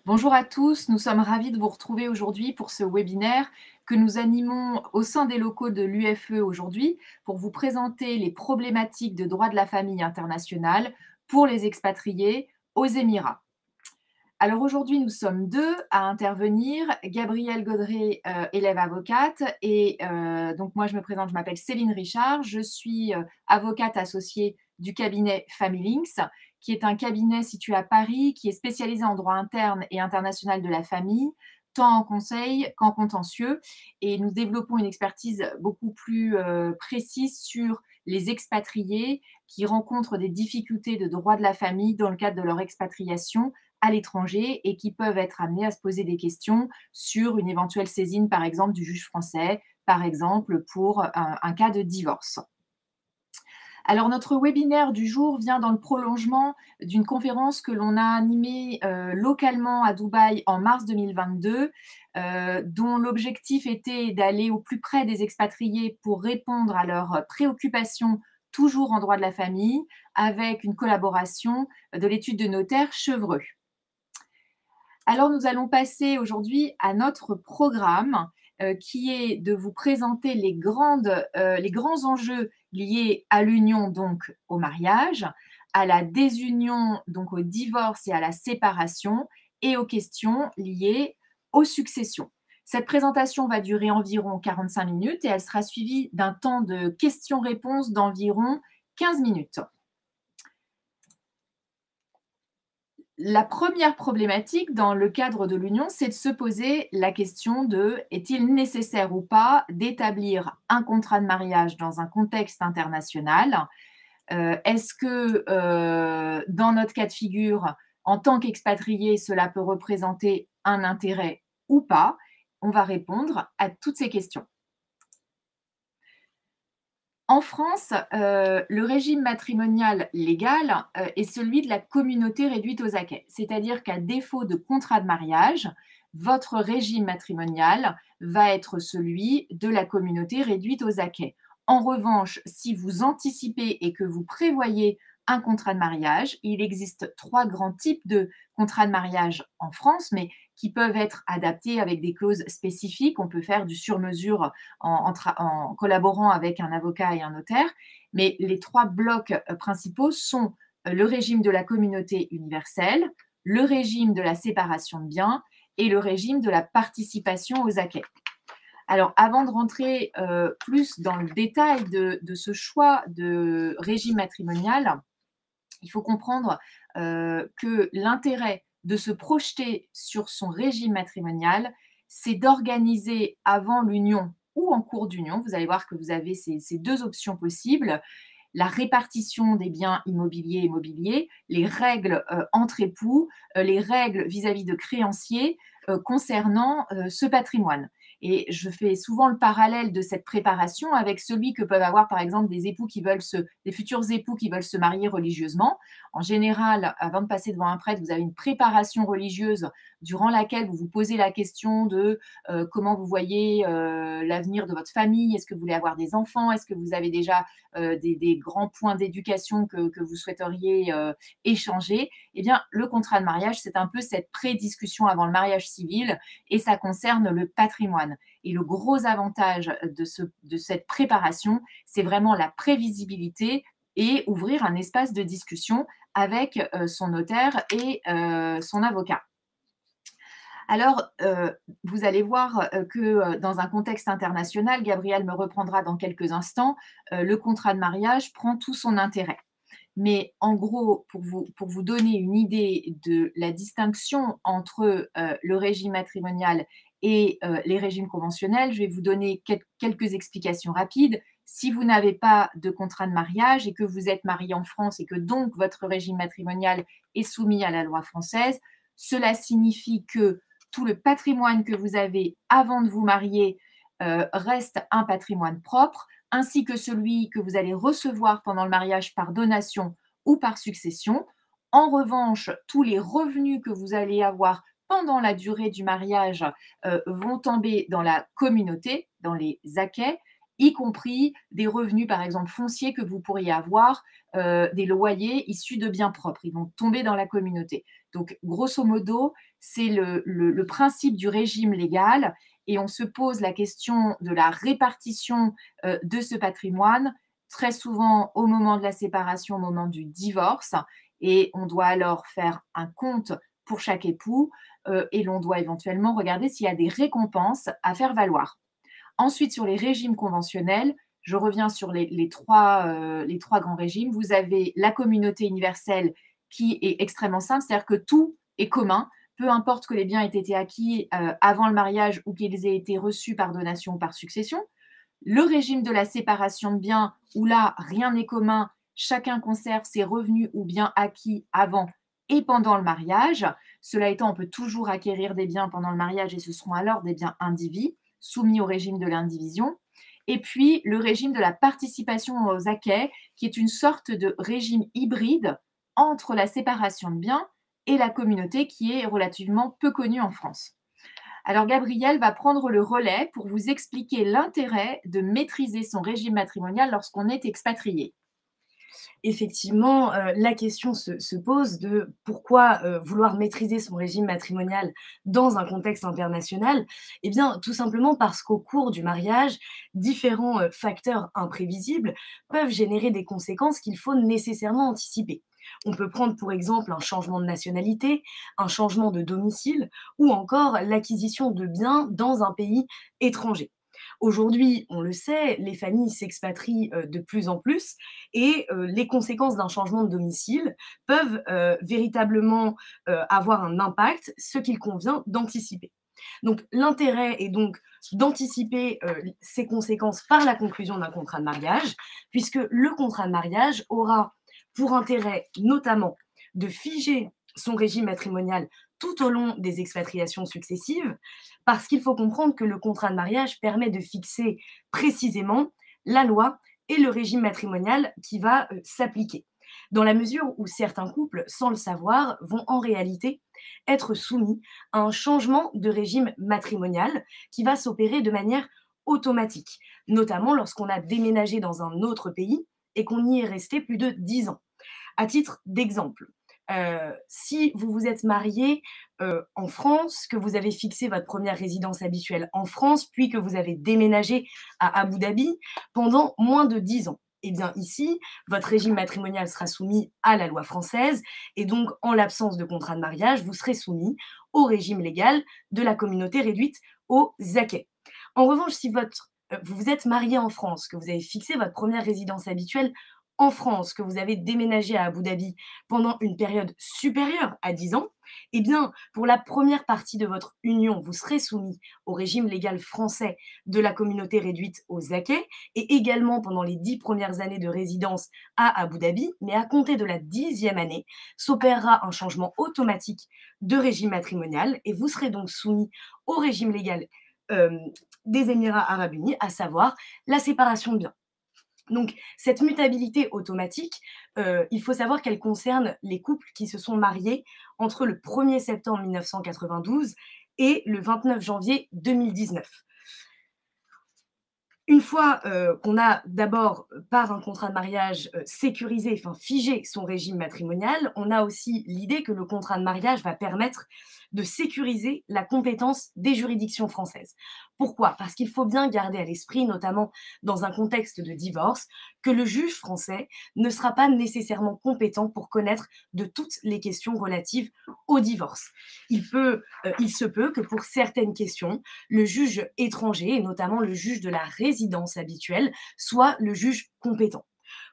Bonjour à tous, nous sommes ravis de vous retrouver aujourd'hui pour ce webinaire que nous animons au sein des locaux de l'UFE aujourd'hui pour vous présenter les problématiques de droit de la famille internationale pour les expatriés aux Émirats. Alors aujourd'hui, nous sommes deux à intervenir. Gabrielle Gaudret, élève avocate, et donc moi je me présente, je m'appelle Céline Richard, je suis avocate associée du cabinet Familinks, qui est un cabinet situé à Paris, qui est spécialisé en droit interne et international de la famille, tant en conseil qu'en contentieux. Et nous développons une expertise beaucoup plus précise sur les expatriés qui rencontrent des difficultés de droit de la famille dans le cadre de leur expatriation à l'étranger et qui peuvent être amenés à se poser des questions sur une éventuelle saisine, par exemple, du juge français, par exemple, pour un cas de divorce. Alors, notre webinaire du jour vient dans le prolongement d'une conférence que l'on a animée localement à Dubaï en mars 2022, dont l'objectif était d'aller au plus près des expatriés pour répondre à leurs préoccupations, toujours en droit de la famille, avec une collaboration de l'étude de notaire Chevreux. Alors, nous allons passer aujourd'hui à notre programme qui est de vous présenter les grands enjeux liés à l'union, donc au mariage, à la désunion, donc au divorce et à la séparation, et aux questions liées aux successions. Cette présentation va durer environ 45 minutes et elle sera suivie d'un temps de questions-réponses d'environ 15 minutes. La première problématique dans le cadre de l'union, c'est de se poser la question de: est-il nécessaire ou pas d'établir un contrat de mariage dans un contexte international? Est-ce que, dans notre cas de figure, en tant qu'expatrié, cela peut représenter un intérêt ou pas? On va répondre à toutes ces questions. En France, le régime matrimonial légal, est celui de la communauté réduite aux acquêts. C'est-à-dire qu'à défaut de contrat de mariage, votre régime matrimonial va être celui de la communauté réduite aux acquêts. En revanche, si vous anticipez et que vous prévoyez un contrat de mariage, il existe 3 grands types de contrats de mariage en France, mais qui peuvent être adaptés avec des clauses spécifiques. On peut faire du sur-mesure en collaborant avec un avocat et un notaire. Mais les 3 blocs principaux sont le régime de la communauté universelle, le régime de la séparation de biens et le régime de la participation aux acquêts. Alors, avant de rentrer plus dans le détail de ce choix de régime matrimonial, il faut comprendre que l'intérêt de se projeter sur son régime matrimonial, c'est d'organiser avant l'union ou en cours d'union, vous allez voir que vous avez ces 2 options possibles, la répartition des biens immobiliers et mobiliers, les règles entre époux, les règles vis-à-vis de créanciers concernant ce patrimoine. Et je fais souvent le parallèle de cette préparation avec celui que peuvent avoir, par exemple, des futurs époux qui veulent se marier religieusement. En général, avant de passer devant un prêtre, vous avez une préparation religieuse durant laquelle vous vous posez la question de comment vous voyez l'avenir de votre famille. Est-ce que vous voulez avoir des enfants? Est-ce que vous avez déjà des grands points d'éducation que vous souhaiteriez échanger? Eh bien, le contrat de mariage, c'est un peu cette pré-discussion avant le mariage civil et ça concerne le patrimoine. Et le gros avantage de cette préparation, c'est vraiment la prévisibilité et ouvrir un espace de discussion avec son notaire et son avocat. Alors, vous allez voir que dans un contexte international, Gabrielle me reprendra dans quelques instants, le contrat de mariage prend tout son intérêt. Mais en gros, pour vous donner une idée de la distinction entre le régime matrimonial et les régimes conventionnels, je vais vous donner quelques explications rapides. Si vous n'avez pas de contrat de mariage et que vous êtes marié en France et que donc votre régime matrimonial est soumis à la loi française, cela signifie que tout le patrimoine que vous avez avant de vous marier reste un patrimoine propre, ainsi que celui que vous allez recevoir pendant le mariage par donation ou par succession. En revanche, tous les revenus que vous allez avoir pendant la durée du mariage vont tomber dans la communauté, dans les acquets, y compris des revenus, par exemple, fonciers que vous pourriez avoir, des loyers issus de biens propres. Ils vont tomber dans la communauté. Donc, grosso modo, c'est le principe du régime légal et on se pose la question de la répartition de ce patrimoine très souvent au moment de la séparation, au moment du divorce. Et on doit alors faire un compte pour chaque époux et l'on doit éventuellement regarder s'il y a des récompenses à faire valoir. Ensuite, sur les régimes conventionnels, je reviens sur les trois grands régimes. Vous avez la communauté universelle qui est extrêmement simple, c'est-à-dire que tout est commun, peu importe que les biens aient été acquis avant le mariage ou qu'ils aient été reçus par donation ou par succession. Le régime de la séparation de biens, où là, rien n'est commun, chacun conserve ses revenus ou biens acquis avant et pendant le mariage. Cela étant, on peut toujours acquérir des biens pendant le mariage et ce seront alors des biens indivis, soumis au régime de l'indivision. Et puis, le régime de la participation aux acquets, qui est une sorte de régime hybride entre la séparation de biens et la communauté, qui est relativement peu connue en France. Alors, Gabrielle va prendre le relais pour vous expliquer l'intérêt de maîtriser son régime matrimonial lorsqu'on est expatrié. Effectivement, la question se pose de pourquoi, vouloir maîtriser son régime matrimonial dans un contexte international? Eh bien, tout simplement parce qu'au cours du mariage, différents, facteurs imprévisibles peuvent générer des conséquences qu'il faut nécessairement anticiper. On peut prendre pour exemple un changement de nationalité, un changement de domicile ou encore l'acquisition de biens dans un pays étranger. Aujourd'hui, on le sait, les familles s'expatrient, de plus en plus et les conséquences d'un changement de domicile peuvent véritablement avoir un impact, ce qu'il convient d'anticiper. Donc l'intérêt est donc d'anticiper ces conséquences par la conclusion d'un contrat de mariage, puisque le contrat de mariage aura pour intérêt notamment de figer son régime matrimonial tout au long des expatriations successives, parce qu'il faut comprendre que le contrat de mariage permet de fixer précisément la loi et le régime matrimonial qui va s'appliquer. Dans la mesure où certains couples, sans le savoir, vont en réalité être soumis à un changement de régime matrimonial qui va s'opérer de manière automatique, notamment lorsqu'on a déménagé dans un autre pays et qu'on y est resté plus de 10 ans. À titre d'exemple, si vous vous êtes marié en France, que vous avez fixé votre première résidence habituelle en France, puis que vous avez déménagé à Abu Dhabi pendant moins de 10 ans. Eh bien ici, votre régime matrimonial sera soumis à la loi française et donc en l'absence de contrat de mariage, vous serez soumis au régime légal de la communauté réduite aux acquets. En revanche, si vous vous êtes marié en France, que vous avez fixé votre première résidence habituelle en France, que vous avez déménagé à Abu Dhabi pendant une période supérieure à 10 ans, eh bien, pour la première partie de votre union, vous serez soumis au régime légal français de la communauté réduite aux acquets et également pendant les 10 premières années de résidence à Abu Dhabi, mais à compter de la 10e année, s'opérera un changement automatique de régime matrimonial et vous serez donc soumis au régime légal euh, des Émirats arabes unis, à savoir la séparation de biens. Donc, cette mutabilité automatique, il faut savoir qu'elle concerne les couples qui se sont mariés entre le 1er septembre 1992 et le 29 janvier 2019. Une fois qu'on a d'abord, par un contrat de mariage, sécurisé, enfin figé son régime matrimonial, on a aussi l'idée que le contrat de mariage va permettre de sécuriser la compétence des juridictions françaises. Pourquoi? Parce qu'il faut bien garder à l'esprit, notamment dans un contexte de divorce, que le juge français ne sera pas nécessairement compétent pour connaître de toutes les questions relatives au divorce. Il se peut que pour certaines questions, le juge étranger, et notamment le juge de la résidence habituelle, soit le juge compétent.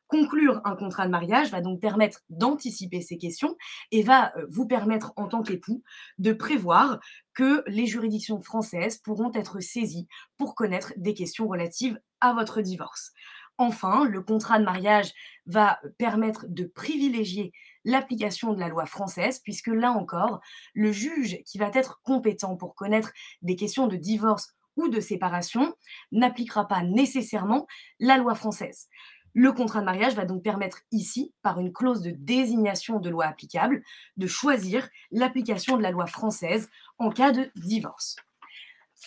Conclure un contrat de mariage va donc permettre d'anticiper ces questions et va vous permettre en tant qu'époux de prévoir que les juridictions françaises pourront être saisies pour connaître des questions relatives à votre divorce. Enfin, le contrat de mariage va permettre de privilégier l'application de la loi française, puisque là encore, le juge qui va être compétent pour connaître des questions de divorce ou de séparation n'appliquera pas nécessairement la loi française. Le contrat de mariage va donc permettre ici, par une clause de désignation de loi applicable, de choisir l'application de la loi française en cas de divorce.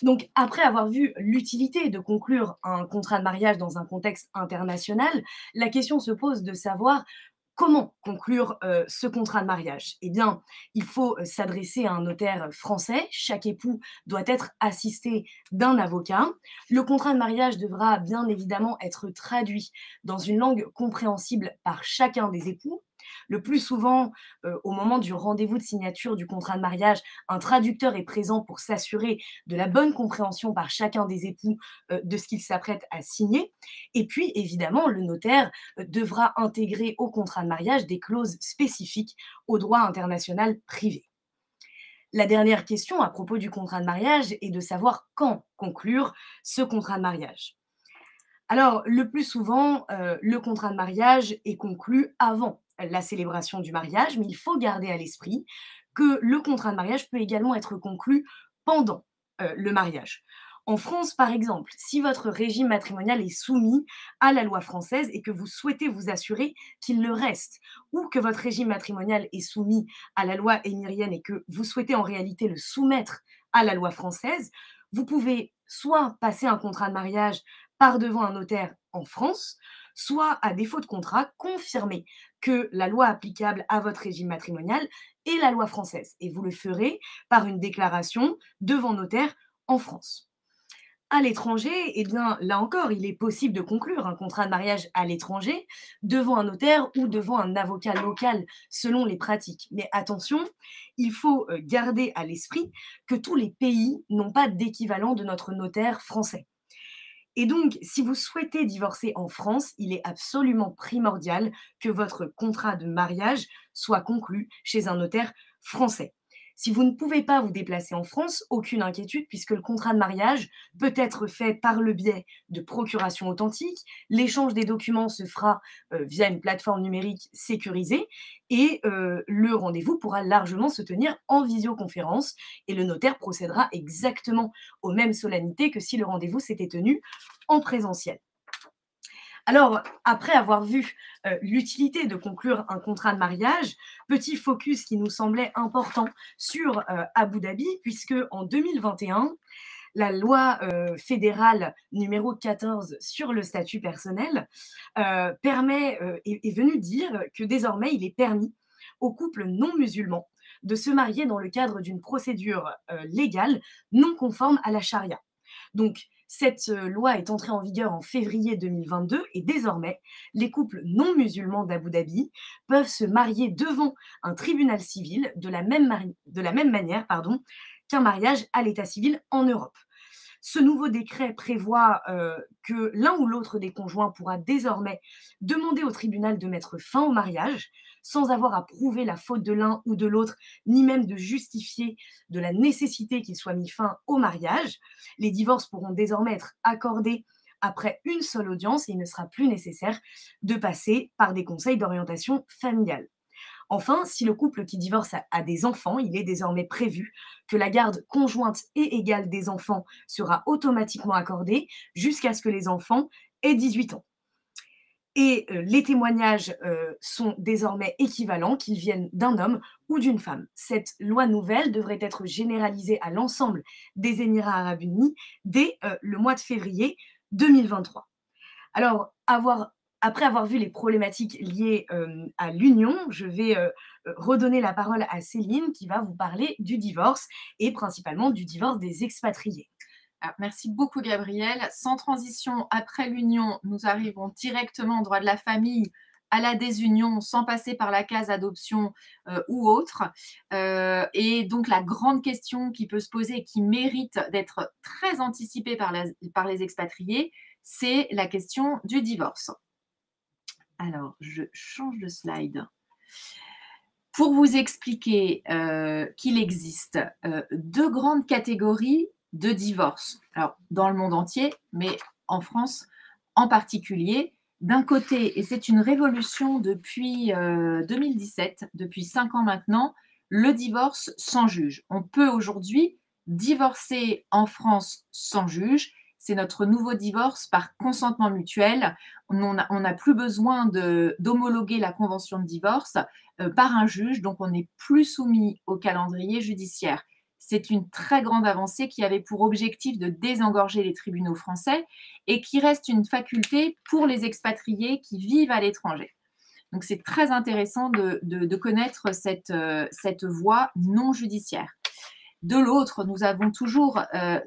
Donc, après avoir vu l'utilité de conclure un contrat de mariage dans un contexte international, la question se pose de savoir comment conclure ce contrat de mariage. Eh bien, il faut s'adresser à un notaire français. Chaque époux doit être assisté d'un avocat. Le contrat de mariage devra bien évidemment être traduit dans une langue compréhensible par chacun des époux. Le plus souvent, au moment du rendez-vous de signature du contrat de mariage, un traducteur est présent pour s'assurer de la bonne compréhension par chacun des époux de ce qu'il s'apprête à signer. Et puis, évidemment, le notaire devra intégrer au contrat de mariage des clauses spécifiques au droit international privé. La dernière question à propos du contrat de mariage est de savoir quand conclure ce contrat de mariage. Alors, le plus souvent, le contrat de mariage est conclu avant la célébration du mariage, mais il faut garder à l'esprit que le contrat de mariage peut également être conclu pendant, le mariage. En France, par exemple, si votre régime matrimonial est soumis à la loi française et que vous souhaitez vous assurer qu'il le reste, ou que votre régime matrimonial est soumis à la loi émirienne et que vous souhaitez en réalité le soumettre à la loi française, vous pouvez soit passer un contrat de mariage par devant un notaire en France, soit, à défaut de contrat, confirmer que la loi applicable à votre régime matrimonial est la loi française. Et vous le ferez par une déclaration devant notaire en France. À l'étranger, eh bien, là encore, il est possible de conclure un contrat de mariage à l'étranger devant un notaire ou devant un avocat local selon les pratiques. Mais attention, il faut garder à l'esprit que tous les pays n'ont pas d'équivalent de notre notaire français. Et donc, si vous souhaitez divorcer en France, il est absolument primordial que votre contrat de mariage soit conclu chez un notaire français. Si vous ne pouvez pas vous déplacer en France, aucune inquiétude puisque le contrat de mariage peut être fait par le biais de procuration authentique. L'échange des documents se fera via une plateforme numérique sécurisée et le rendez-vous pourra largement se tenir en visioconférence et le notaire procédera exactement aux mêmes solennités que si le rendez-vous s'était tenu en présentiel. Alors, après avoir vu l'utilité de conclure un contrat de mariage, petit focus qui nous semblait important sur Abu Dhabi, puisque en 2021, la loi fédérale numéro 14 sur le statut personnel est venue dire que désormais, il est permis aux couples non musulmans de se marier dans le cadre d'une procédure légale non conforme à la charia. Donc, cette loi est entrée en vigueur en février 2022 et désormais, les couples non musulmans d'Abu Dhabi peuvent se marier devant un tribunal civil de la même manière qu'un mariage à l'état civil en Europe. Ce nouveau décret prévoit que l'un ou l'autre des conjoints pourra désormais demander au tribunal de mettre fin au mariage sans avoir à prouver la faute de l'un ou de l'autre, ni même de justifier de la nécessité qu'il soit mis fin au mariage. Les divorces pourront désormais être accordés après une seule audience et il ne sera plus nécessaire de passer par des conseils d'orientation familiale. Enfin, si le couple qui divorce a des enfants, il est désormais prévu que la garde conjointe et égale des enfants sera automatiquement accordée jusqu'à ce que les enfants aient 18 ans. Et les témoignages sont désormais équivalents, qu'ils viennent d'un homme ou d'une femme. Cette loi nouvelle devrait être généralisée à l'ensemble des Émirats arabes unis dès le mois de février 2023. Alors, après avoir vu les problématiques liées à l'union, je vais redonner la parole à Céline qui va vous parler du divorce et principalement du divorce des expatriés. Alors, merci beaucoup, Gabrielle. Sans transition, après l'union, nous arrivons directement au droit de la famille, à la désunion, sans passer par la case adoption ou autre. Et donc, la grande question qui peut se poser et qui mérite d'être très anticipée par les expatriés, c'est la question du divorce. Alors, je change de slide. Pour vous expliquer qu'il existe deux grandes catégories de divorce. Alors, dans le monde entier, mais en France en particulier. D'un côté, et c'est une révolution depuis 2017, depuis 5 ans maintenant, le divorce sans juge. On peut aujourd'hui divorcer en France sans juge. C'est notre nouveau divorce par consentement mutuel. On n'a plus besoin d'homologuer la convention de divorce par un juge, donc on n'est plus soumis au calendrier judiciaire. C'est une très grande avancée qui avait pour objectif de désengorger les tribunaux français et qui reste une faculté pour les expatriés qui vivent à l'étranger. Donc, c'est très intéressant de connaître cette voie non judiciaire. De l'autre, nous avons toujours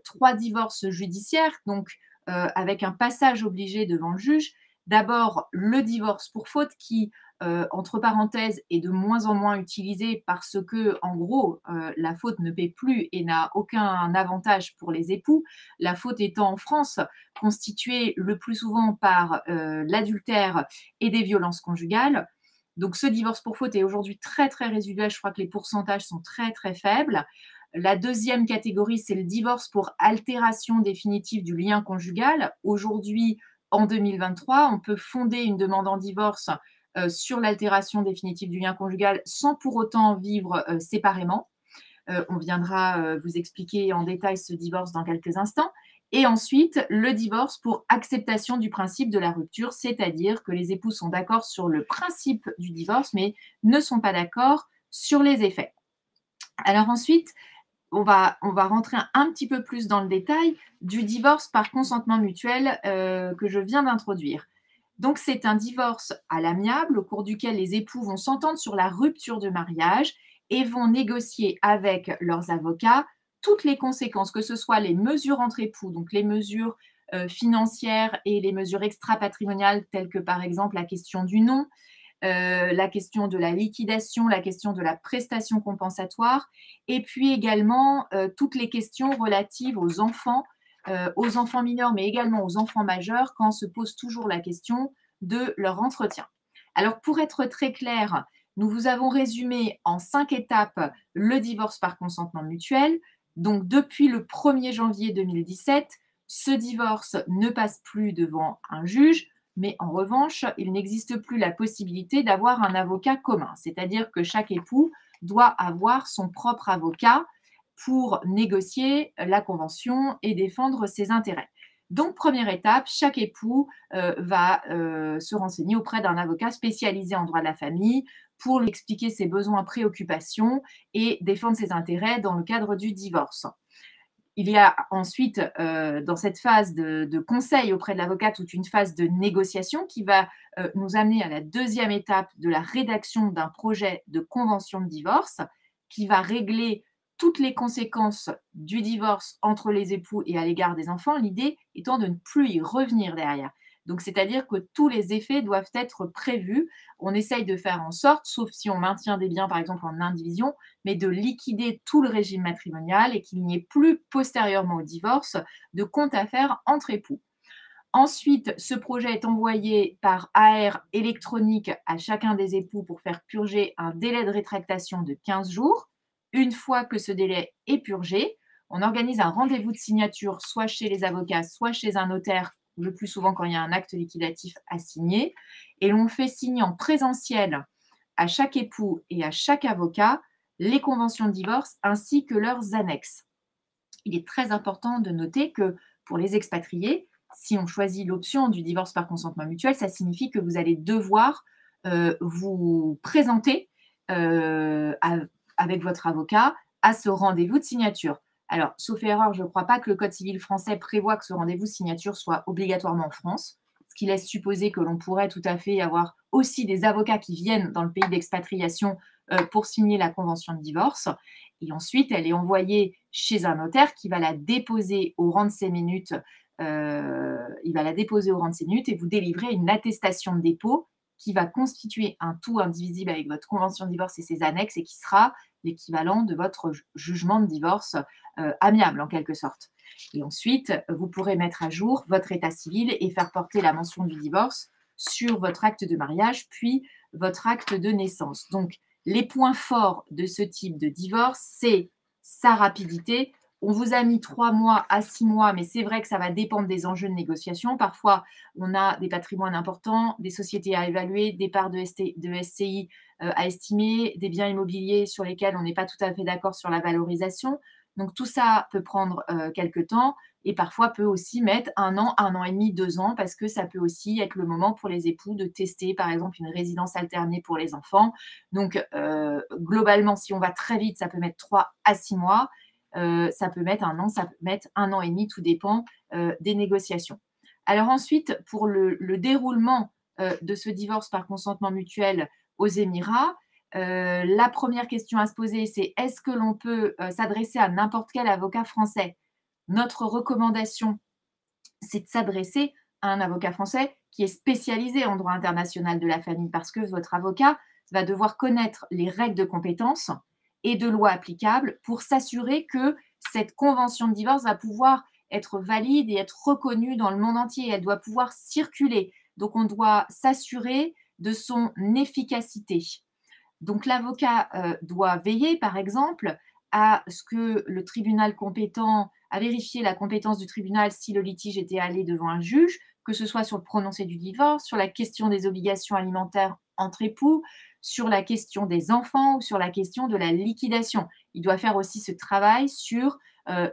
3 divorces judiciaires, donc avec un passage obligé devant le juge. D'abord, le divorce pour faute qui, entre parenthèses, est de moins en moins utilisé parce que, en gros, la faute ne paie plus et n'a aucun avantage pour les époux. La faute étant en France constituée le plus souvent par l'adultère et des violences conjugales. Donc, ce divorce pour faute est aujourd'hui très, très résiduel. Je crois que les pourcentages sont très, très faibles. La deuxième catégorie, c'est le divorce pour altération définitive du lien conjugal. Aujourd'hui, en 2023, on peut fonder une demande en divorce sur l'altération définitive du lien conjugal sans pour autant vivre séparément. On viendra vous expliquer en détail ce divorce dans quelques instants. Et ensuite, le divorce pour acceptation du principe de la rupture, c'est-à-dire que les époux sont d'accord sur le principe du divorce, mais ne sont pas d'accord sur les effets. Alors ensuite, on va rentrer un petit peu plus dans le détail du divorce par consentement mutuel que je viens d'introduire. Donc, c'est un divorce à l'amiable au cours duquel les époux vont s'entendre sur la rupture de mariage et vont négocier avec leurs avocats toutes les conséquences, que ce soit les mesures entre époux, donc les mesures financières et les mesures extra-patrimoniales, telles que par exemple la question du nom, la question de la liquidation, la question de la prestation compensatoire, et puis également toutes les questions relatives aux enfants mineurs, mais également aux enfants majeurs, quand se pose toujours la question de leur entretien. Alors, pour être très clair, nous vous avons résumé en 5 étapes le divorce par consentement mutuel. Donc, depuis le 1er janvier 2017, ce divorce ne passe plus devant un juge, mais en revanche, il n'existe plus la possibilité d'avoir un avocat commun, c'est-à-dire que chaque époux doit avoir son propre avocat pour négocier la convention et défendre ses intérêts. Donc, première étape, chaque époux va se renseigner auprès d'un avocat spécialisé en droit de la famille pour lui expliquer ses besoins, préoccupations et défendre ses intérêts dans le cadre du divorce. Il y a ensuite, dans cette phase de conseil auprès de l'avocat, toute une phase de négociation qui va nous amener à la deuxième étape de la rédaction d'un projet de convention de divorce qui va régler toutes les conséquences du divorce entre les époux et à l'égard des enfants, l'idée étant de ne plus y revenir derrière. Donc, c'est-à-dire que tous les effets doivent être prévus. On essaye de faire en sorte, sauf si on maintient des biens, par exemple, en indivision, mais de liquider tout le régime matrimonial et qu'il n'y ait plus, postérieurement au divorce, de compte à faire entre époux. Ensuite, ce projet est envoyé par AR électronique à chacun des époux pour faire purger un délai de rétractation de 15 jours. Une fois que ce délai est purgé, on organise un rendez-vous de signature, soit chez les avocats, soit chez un notaire, le plus souvent quand il y a un acte liquidatif à signer, et l'on fait signer en présentiel à chaque époux et à chaque avocat les conventions de divorce ainsi que leurs annexes. Il est très important de noter que pour les expatriés, si on choisit l'option du divorce par consentement mutuel, ça signifie que vous allez devoir vous présenter avec votre avocat à ce rendez-vous de signature. Alors, sauf erreur, je ne crois pas que le Code civil français prévoit que ce rendez-vous de signature soit obligatoirement en France, ce qui laisse supposer que l'on pourrait tout à fait avoir aussi des avocats qui viennent dans le pays d'expatriation pour signer la convention de divorce. Et ensuite, elle est envoyée chez un notaire qui va la déposer au rang de ses minutes. Il va la déposer au rang de ses minutes et vous délivrer une attestation de dépôt qui va constituer un tout indivisible avec votre convention de divorce et ses annexes et qui sera l'équivalent de votre jugement de divorce amiable en quelque sorte. Et ensuite, vous pourrez mettre à jour votre état civil et faire porter la mention du divorce sur votre acte de mariage, puis votre acte de naissance. Donc, les points forts de ce type de divorce, c'est sa rapidité. On vous a mis 3 mois à 6 mois, mais c'est vrai que ça va dépendre des enjeux de négociation. Parfois, on a des patrimoines importants, des sociétés à évaluer, des parts de SCI à estimer, des biens immobiliers sur lesquels on n'est pas tout à fait d'accord sur la valorisation. Donc, tout ça peut prendre quelques temps et parfois peut aussi mettre 1 an et demi, 2 ans, parce que ça peut aussi être le moment pour les époux de tester, par exemple, une résidence alternée pour les enfants. Donc, globalement, si on va très vite, ça peut mettre 3 à 6 mois. Ça peut mettre 1 an, ça peut mettre 1 an et demi, tout dépend des négociations. Alors ensuite, pour le déroulement de ce divorce par consentement mutuel aux Émirats, la première question à se poser, c'est est-ce que l'on peut s'adresser à n'importe quel avocat français? Notre recommandation, c'est de s'adresser à un avocat français qui est spécialisé en droit international de la famille, parce que votre avocat va devoir connaître les règles de compétence et de loi applicables pour s'assurer que cette convention de divorce va pouvoir être valide et être reconnue dans le monde entier. Elle doit pouvoir circuler. Donc, on doit s'assurer de son efficacité. Donc, l'avocat doit veiller, par exemple, à ce que le tribunal compétent, à vérifier la compétence du tribunal si le litige était allé devant un juge, que ce soit sur le prononcé du divorce, sur la question des obligations alimentaires entre époux, sur la question des enfants ou sur la question de la liquidation. Il doit faire aussi ce travail sur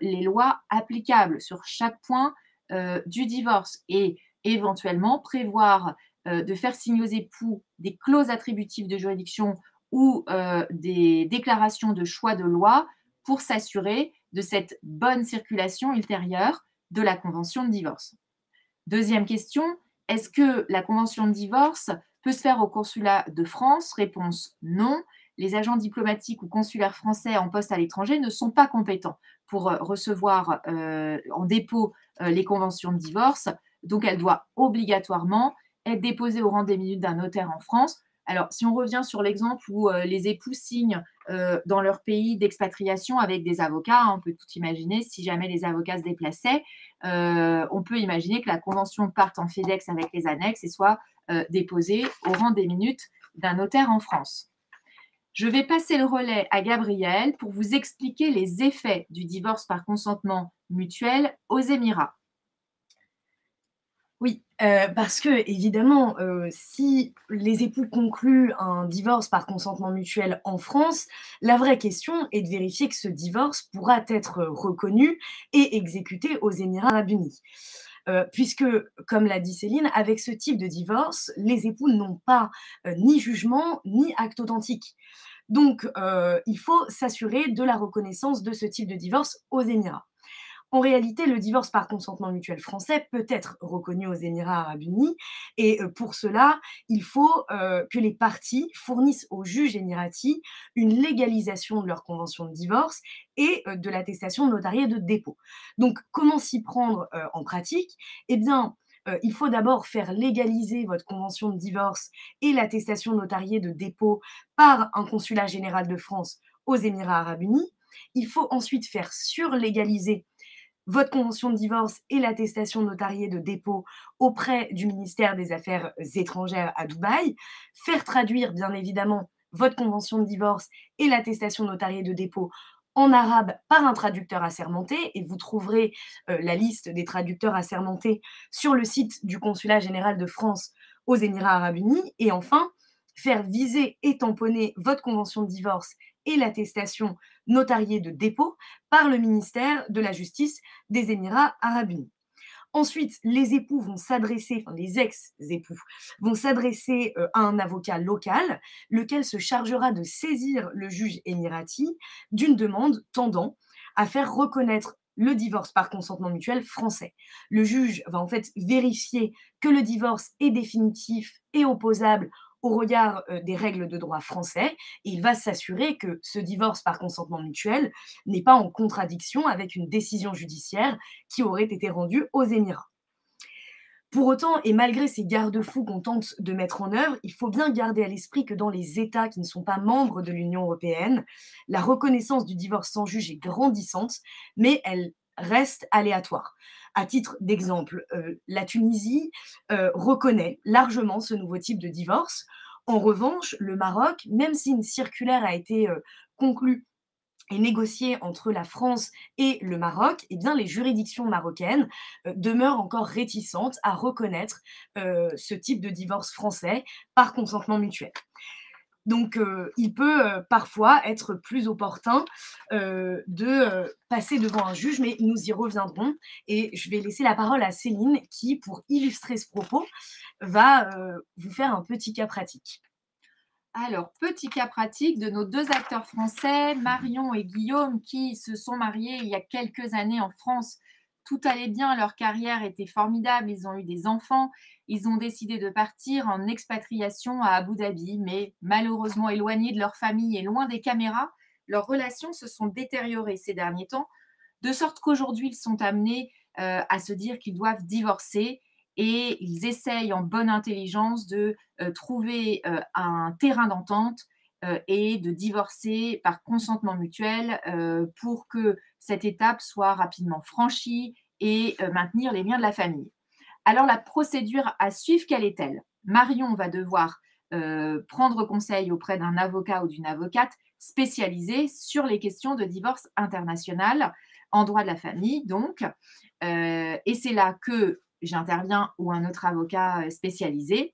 les lois applicables sur chaque point du divorce et éventuellement prévoir de faire signer aux époux des clauses attributives de juridiction ou des déclarations de choix de loi pour s'assurer de cette bonne circulation ultérieure de la convention de divorce. Deuxième question, est-ce que la convention de divorce peut se faire au consulat de France? Réponse non. Les agents diplomatiques ou consulaires français en poste à l'étranger ne sont pas compétents pour recevoir en dépôt les conventions de divorce. Donc, elle doit obligatoirement être déposée au rang des minutes d'un notaire en France. Alors, si on revient sur l'exemple où les époux signent dans leur pays d'expatriation avec des avocats, hein, on peut tout imaginer, si jamais les avocats se déplaçaient, on peut imaginer que la convention parte en FedEx avec les annexes et soit déposée au rang des minutes d'un notaire en France. Je vais passer le relais à Gabriel pour vous expliquer les effets du divorce par consentement mutuel aux Émirats. Oui, parce que évidemment, si les époux concluent un divorce par consentement mutuel en France, la vraie question est de vérifier que ce divorce pourra être reconnu et exécuté aux Émirats arabes unis. Puisque, comme l'a dit Céline, avec ce type de divorce, les époux n'ont pas ni jugement ni acte authentique. Donc, il faut s'assurer de la reconnaissance de ce type de divorce aux Émirats. En réalité, le divorce par consentement mutuel français peut être reconnu aux Émirats arabes unis et pour cela, il faut que les parties fournissent au juge émirati une légalisation de leur convention de divorce et de l'attestation notariée de dépôt. Donc, comment s'y prendre en pratique? Eh bien, il faut d'abord faire légaliser votre convention de divorce et l'attestation notariée de dépôt par un consulat général de France aux Émirats arabes unis. Il faut ensuite faire surlégaliser votre convention de divorce et l'attestation notariée de dépôt auprès du ministère des Affaires étrangères à Dubaï, faire traduire bien évidemment votre convention de divorce et l'attestation notariée de dépôt en arabe par un traducteur assermenté, et vous trouverez la liste des traducteurs assermentés sur le site du Consulat général de France aux Émirats arabes unis, et enfin, faire viser et tamponner votre convention de divorce et l'attestation notariée de dépôt par le ministère de la Justice des Émirats arabes unis. Ensuite, les époux vont s'adresser, enfin les ex-époux vont s'adresser à un avocat local, lequel se chargera de saisir le juge émirati d'une demande tendant à faire reconnaître le divorce par consentement mutuel français. Le juge va en fait vérifier que le divorce est définitif et opposable au regard des règles de droit français, et il va s'assurer que ce divorce par consentement mutuel n'est pas en contradiction avec une décision judiciaire qui aurait été rendue aux Émirats. Pour autant, et malgré ces garde-fous qu'on tente de mettre en œuvre, il faut bien garder à l'esprit que dans les États qui ne sont pas membres de l'Union européenne, la reconnaissance du divorce sans juge est grandissante, mais elle reste aléatoire. À titre d'exemple, la Tunisie reconnaît largement ce nouveau type de divorce. En revanche, le Maroc, même si une circulaire a été conclue et négociée entre la France et le Maroc, eh bien, les juridictions marocaines demeurent encore réticentes à reconnaître ce type de divorce français par consentement mutuel. Donc, il peut parfois être plus opportun de passer devant un juge, mais nous y reviendrons. Et je vais laisser la parole à Céline qui, pour illustrer ce propos, va vous faire un petit cas pratique. Alors, petit cas pratique de nos 2 acteurs français, Marion et Guillaume, qui se sont mariés il y a quelques années en France. Tout allait bien, leur carrière était formidable, ils ont eu des enfants. Ils ont décidé de partir en expatriation à Abu Dhabi, mais malheureusement éloignés de leur famille et loin des caméras, leurs relations se sont détériorées ces derniers temps, de sorte qu'aujourd'hui, ils sont amenés à se dire qu'ils doivent divorcer et ils essayent en bonne intelligence de trouver un terrain d'entente et de divorcer par consentement mutuel pour que cette étape soit rapidement franchie et maintenir les liens de la famille. Alors la procédure à suivre, quelle est-elle? Marion va devoir prendre conseil auprès d'un avocat ou d'une avocate spécialisée sur les questions de divorce international en droit de la famille, donc. Et c'est là que j'interviens ou un autre avocat spécialisé.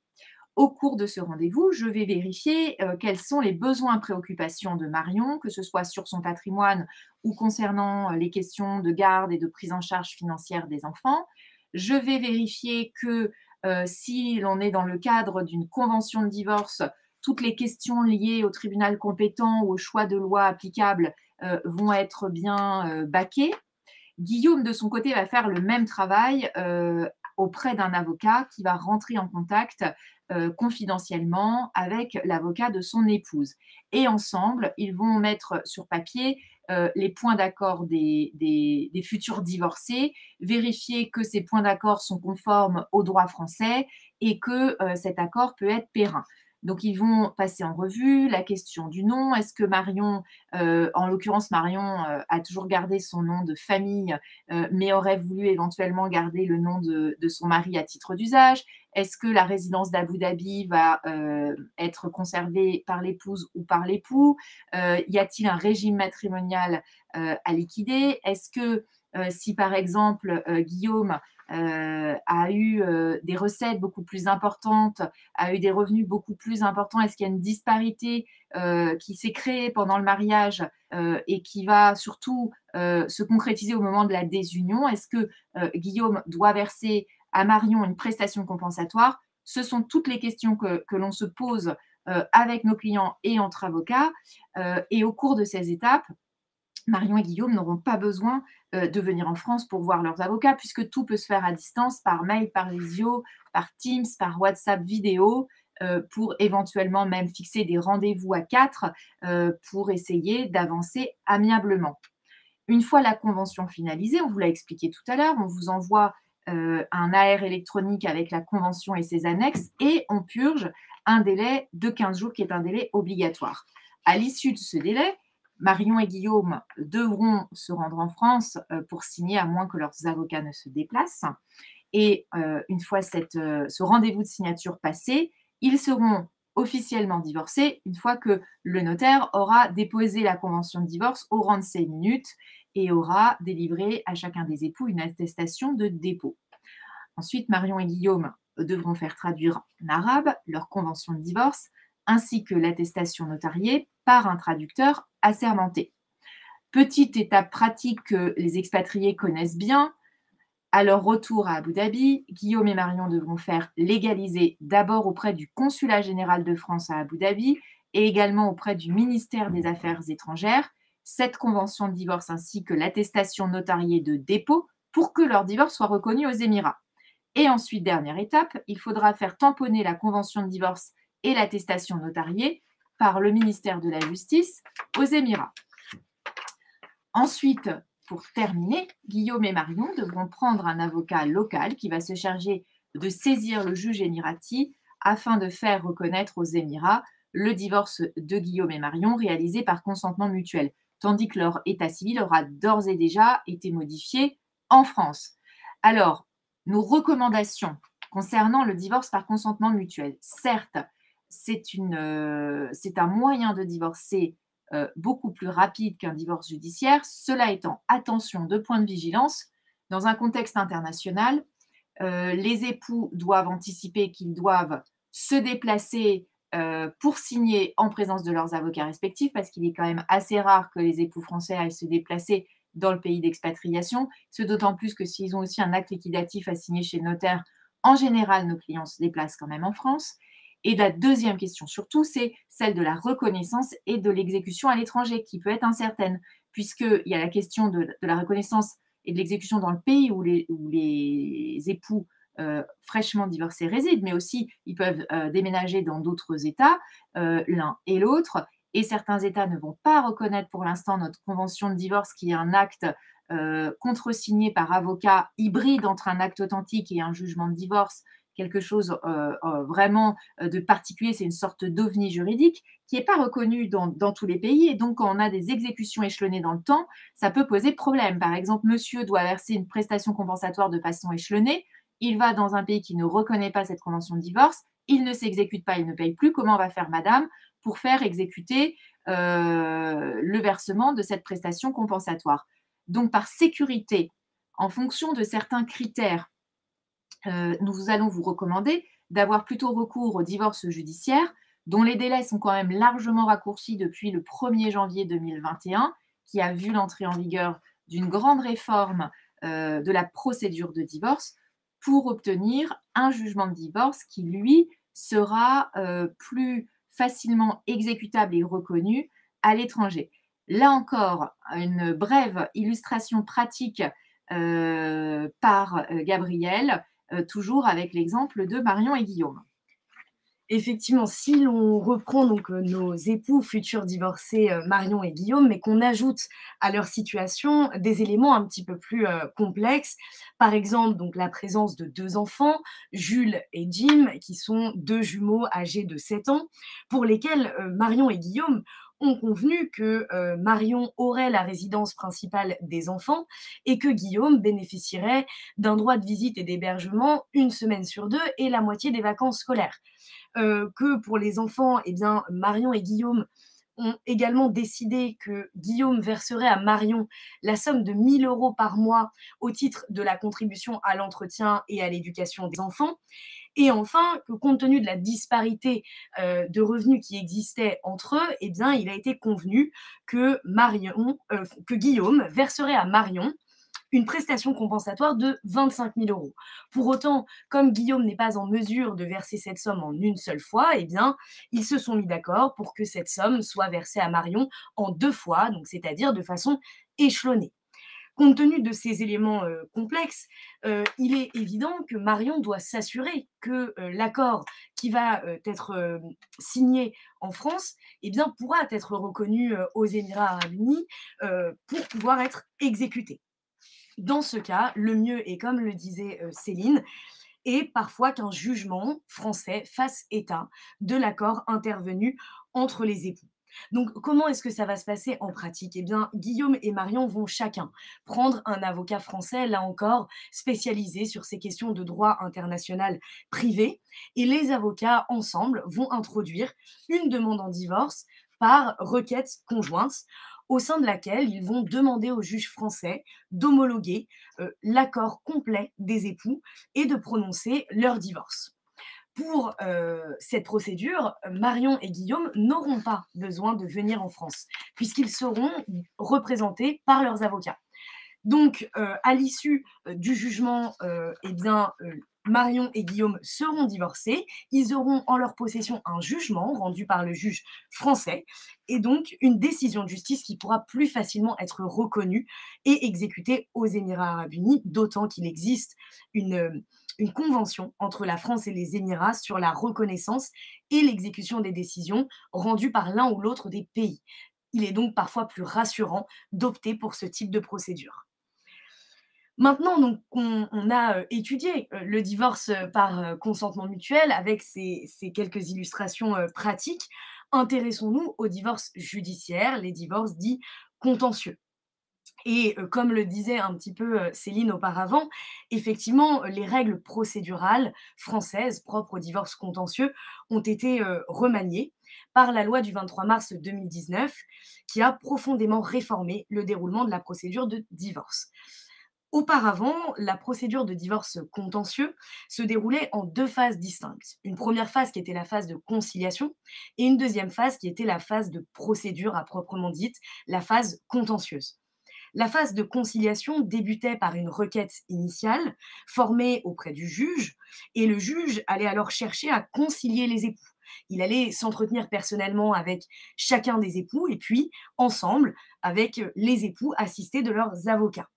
Au cours de ce rendez-vous, je vais vérifier quels sont les besoins et préoccupations de Marion, que ce soit sur son patrimoine ou concernant les questions de garde et de prise en charge financière des enfants. Je vais vérifier que si l'on est dans le cadre d'une convention de divorce, toutes les questions liées au tribunal compétent ou au choix de loi applicable vont être bien baquées. Guillaume, de son côté, va faire le même travail auprès d'un avocat qui va rentrer en contact confidentiellement avec l'avocat de son épouse. Et ensemble, ils vont mettre sur papier les points d'accord des futurs divorcés, vérifier que ces points d'accord sont conformes au droit français et que cet accord peut être périn. Donc, ils vont passer en revue la question du nom. Est-ce que Marion, en l'occurrence, Marion a toujours gardé son nom de famille, mais aurait voulu éventuellement garder le nom de son mari à titre d'usage? Est-ce que la résidence d'Abu Dhabi va être conservée par l'épouse ou par l'époux? Y a-t-il un régime matrimonial à liquider? Est-ce que si par exemple Guillaume a eu des recettes beaucoup plus importantes, a eu des revenus beaucoup plus importants, est-ce qu'il y a une disparité qui s'est créée pendant le mariage et qui va surtout se concrétiser au moment de la désunion? Est-ce que Guillaume doit verser à Marion une prestation compensatoire? Ce sont toutes les questions que l'on se pose avec nos clients et entre avocats. Et au cours de ces étapes, Marion et Guillaume n'auront pas besoin de venir en France pour voir leurs avocats, puisque tout peut se faire à distance, par mail, par visio, par Teams, par WhatsApp vidéo, pour éventuellement même fixer des rendez-vous à 4 pour essayer d'avancer amiablement. Une fois la convention finalisée, on vous l'a expliqué tout à l'heure, on vous envoie un AR électronique avec la convention et ses annexes et on purge un délai de 15 jours qui est un délai obligatoire. À l'issue de ce délai, Marion et Guillaume devront se rendre en France pour signer, à moins que leurs avocats ne se déplacent. Et une fois ce rendez-vous de signature passé, ils seront officiellement divorcés une fois que le notaire aura déposé la convention de divorce au rang de 6 minutes et aura délivré à chacun des époux une attestation de dépôt. Ensuite, Marion et Guillaume devront faire traduire en arabe leur convention de divorce ainsi que l'attestation notariée par un traducteur assermenté. Petite étape pratique que les expatriés connaissent bien, à leur retour à Abu Dhabi, Guillaume et Marion devront faire légaliser d'abord auprès du Consulat général de France à Abu Dhabi et également auprès du ministère des Affaires étrangères cette convention de divorce ainsi que l'attestation notariée de dépôt pour que leur divorce soit reconnu aux Émirats. Et ensuite, dernière étape, il faudra faire tamponner la convention de divorce et l'attestation notariée par le ministère de la Justice aux Émirats. Ensuite, pour terminer, Guillaume et Marion devront prendre un avocat local qui va se charger de saisir le juge émirati afin de faire reconnaître aux Émirats le divorce de Guillaume et Marion réalisé par consentement mutuel, tandis que leur état civil aura d'ores et déjà été modifié en France. Alors, nos recommandations concernant le divorce par consentement mutuel. Certes, c'est un moyen de divorcer beaucoup plus rapide qu'un divorce judiciaire. Cela étant, attention, 2 points de vigilance. Dans un contexte international, les époux doivent anticiper qu'ils doivent se déplacer pour signer en présence de leurs avocats respectifs, parce qu'il est quand même assez rare que les époux français aillent se déplacer dans le pays d'expatriation, ce d'autant plus que s'ils ont aussi un acte liquidatif à signer chez le notaire, en général, nos clients se déplacent quand même en France. Et la deuxième question surtout, c'est celle de la reconnaissance et de l'exécution à l'étranger, qui peut être incertaine, puisqu'il y a la question de la reconnaissance et de l'exécution dans le pays où les époux fraîchement divorcés résident, mais aussi ils peuvent déménager dans d'autres États, l'un et l'autre. Et certains États ne vont pas reconnaître pour l'instant notre convention de divorce, qui est un acte contresigné par avocat hybride entre un acte authentique et un jugement de divorce, quelque chose vraiment de particulier, c'est une sorte d'ovni juridique qui n'est pas reconnu dans tous les pays. Et donc, quand on a des exécutions échelonnées dans le temps, ça peut poser problème. Par exemple, monsieur doit verser une prestation compensatoire de façon échelonnée. Il va dans un pays qui ne reconnaît pas cette convention de divorce. Il ne s'exécute pas, il ne paye plus. Comment va faire madame pour faire exécuter le versement de cette prestation compensatoire? Donc, par sécurité, en fonction de certains critères, nous allons vous recommander d'avoir plutôt recours au divorce judiciaire, dont les délais sont quand même largement raccourcis depuis le 1er janvier 2021, qui a vu l'entrée en vigueur d'une grande réforme de la procédure de divorce, pour obtenir un jugement de divorce qui, lui, sera plus facilement exécutable et reconnu à l'étranger. Là encore, une brève illustration pratique par Gabriel, toujours avec l'exemple de Marion et Guillaume. Effectivement, si l'on reprend donc nos époux futurs divorcés, Marion et Guillaume, mais qu'on ajoute à leur situation des éléments un petit peu plus complexes, par exemple donc la présence de 2 enfants, Jules et Jim, qui sont 2 jumeaux âgés de 7 ans, pour lesquels Marion et Guillaume ont convenu que Marion aurait la résidence principale des enfants et que Guillaume bénéficierait d'un droit de visite et d'hébergement 1 semaine sur 2 et la moitié des vacances scolaires. Que pour les enfants, eh bien, Marion et Guillaume ont également décidé que Guillaume verserait à Marion la somme de 1 000 € par mois au titre de la contribution à l'entretien et à l'éducation des enfants. Et enfin, que compte tenu de la disparité de revenus qui existait entre eux, eh bien, il a été convenu que, que Guillaume verserait à Marion une prestation compensatoire de 25 000 €. Pour autant, comme Guillaume n'est pas en mesure de verser cette somme en une seule fois, eh bien, ils se sont mis d'accord pour que cette somme soit versée à Marion en 2 fois, donc c'est-à-dire de façon échelonnée. Compte tenu de ces éléments complexes, il est évident que Marion doit s'assurer que l'accord qui va être signé en France, eh bien, pourra être reconnu aux Émirats arabes unis pour pouvoir être exécuté. Dans ce cas, le mieux est, comme le disait Céline, est parfois qu'un jugement français fasse état de l'accord intervenu entre les époux. Donc, comment est-ce que ça va se passer en pratique? Eh bien, Guillaume et Marion vont chacun prendre un avocat français, là encore, spécialisé sur ces questions de droit international privé. Et les avocats, ensemble, vont introduire une demande en divorce par requête conjointe, au sein de laquelle ils vont demander au juge français d'homologuer l'accord complet des époux et de prononcer leur divorce. Pour cette procédure, Marion et Guillaume n'auront pas besoin de venir en France, puisqu'ils seront représentés par leurs avocats. Donc, à l'issue du jugement, eh bien, Marion et Guillaume seront divorcés. Ils auront en leur possession un jugement rendu par le juge français et donc une décision de justice qui pourra plus facilement être reconnue et exécutée aux Émirats arabes unis, d'autant qu'il existe une convention entre la France et les Émirats sur la reconnaissance et l'exécution des décisions rendues par l'un ou l'autre des pays. Il est donc parfois plus rassurant d'opter pour ce type de procédure. Maintenant, donc, on a étudié le divorce par consentement mutuel avec ces quelques illustrations pratiques. Intéressons-nous aux divorces judiciaires, les divorces dits contentieux. Et comme le disait un petit peu Céline auparavant, effectivement, les règles procédurales françaises propres au divorce contentieux ont été remaniées par la loi du 23 mars 2019 qui a profondément réformé le déroulement de la procédure de divorce. Auparavant, la procédure de divorce contentieux se déroulait en 2 phases distinctes. Une première phase qui était la phase de conciliation et une deuxième phase qui était la phase de procédure à proprement dite, la phase contentieuse. La phase de conciliation débutait par une requête initiale formée auprès du juge et le juge allait alors chercher à concilier les époux. Il allait s'entretenir personnellement avec chacun des époux et puis ensemble avec les époux assistés de leurs avocats.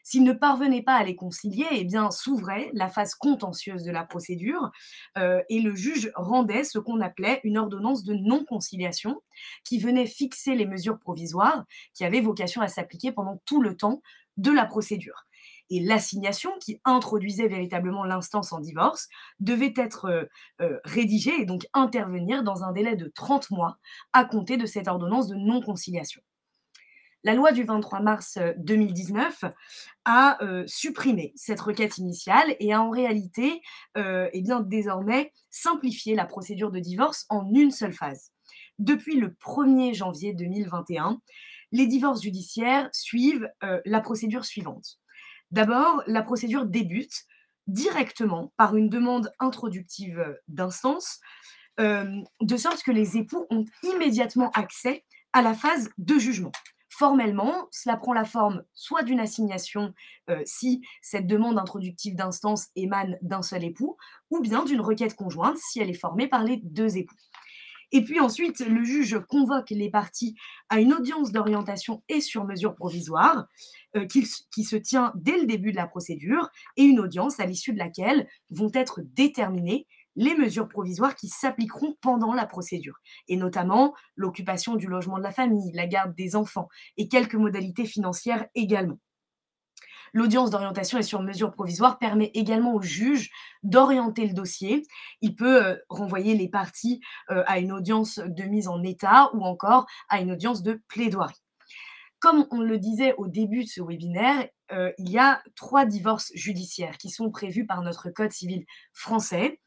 S'il ne parvenait pas à les concilier, eh bien, s'ouvrait la phase contentieuse de la procédure et le juge rendait ce qu'on appelait une ordonnance de non-conciliation qui venait fixer les mesures provisoires qui avaient vocation à s'appliquer pendant tout le temps de la procédure. Et l'assignation, qui introduisait véritablement l'instance en divorce, devait être rédigée et donc intervenir dans un délai de 30 mois à compter de cette ordonnance de non-conciliation. La loi du 23 mars 2019 a supprimé cette requête initiale et a en réalité eh bien, désormais simplifié la procédure de divorce en une seule phase. Depuis le 1er janvier 2021, les divorces judiciaires suivent la procédure suivante. D'abord, la procédure débute directement par une demande introductive d'instance, de sorte que les époux ont immédiatement accès à la phase de jugement. Formellement, cela prend la forme soit d'une assignation si cette demande introductive d'instance émane d'un seul époux, ou bien d'une requête conjointe si elle est formée par les deux époux. Et puis ensuite, le juge convoque les parties à une audience d'orientation et sur mesure provisoire qui se tient dès le début de la procédure et une audience à l'issue de laquelle vont être déterminées les mesures provisoires qui s'appliqueront pendant la procédure, et notamment l'occupation du logement de la famille, la garde des enfants et quelques modalités financières également. L'audience d'orientation et sur mesure provisoire permet également au juge d'orienter le dossier. Il peut renvoyer les parties à une audience de mise en état ou encore à une audience de plaidoirie. Comme on le disait au début de ce webinaire, il y a 3 divorces judiciaires qui sont prévus par notre code civil français.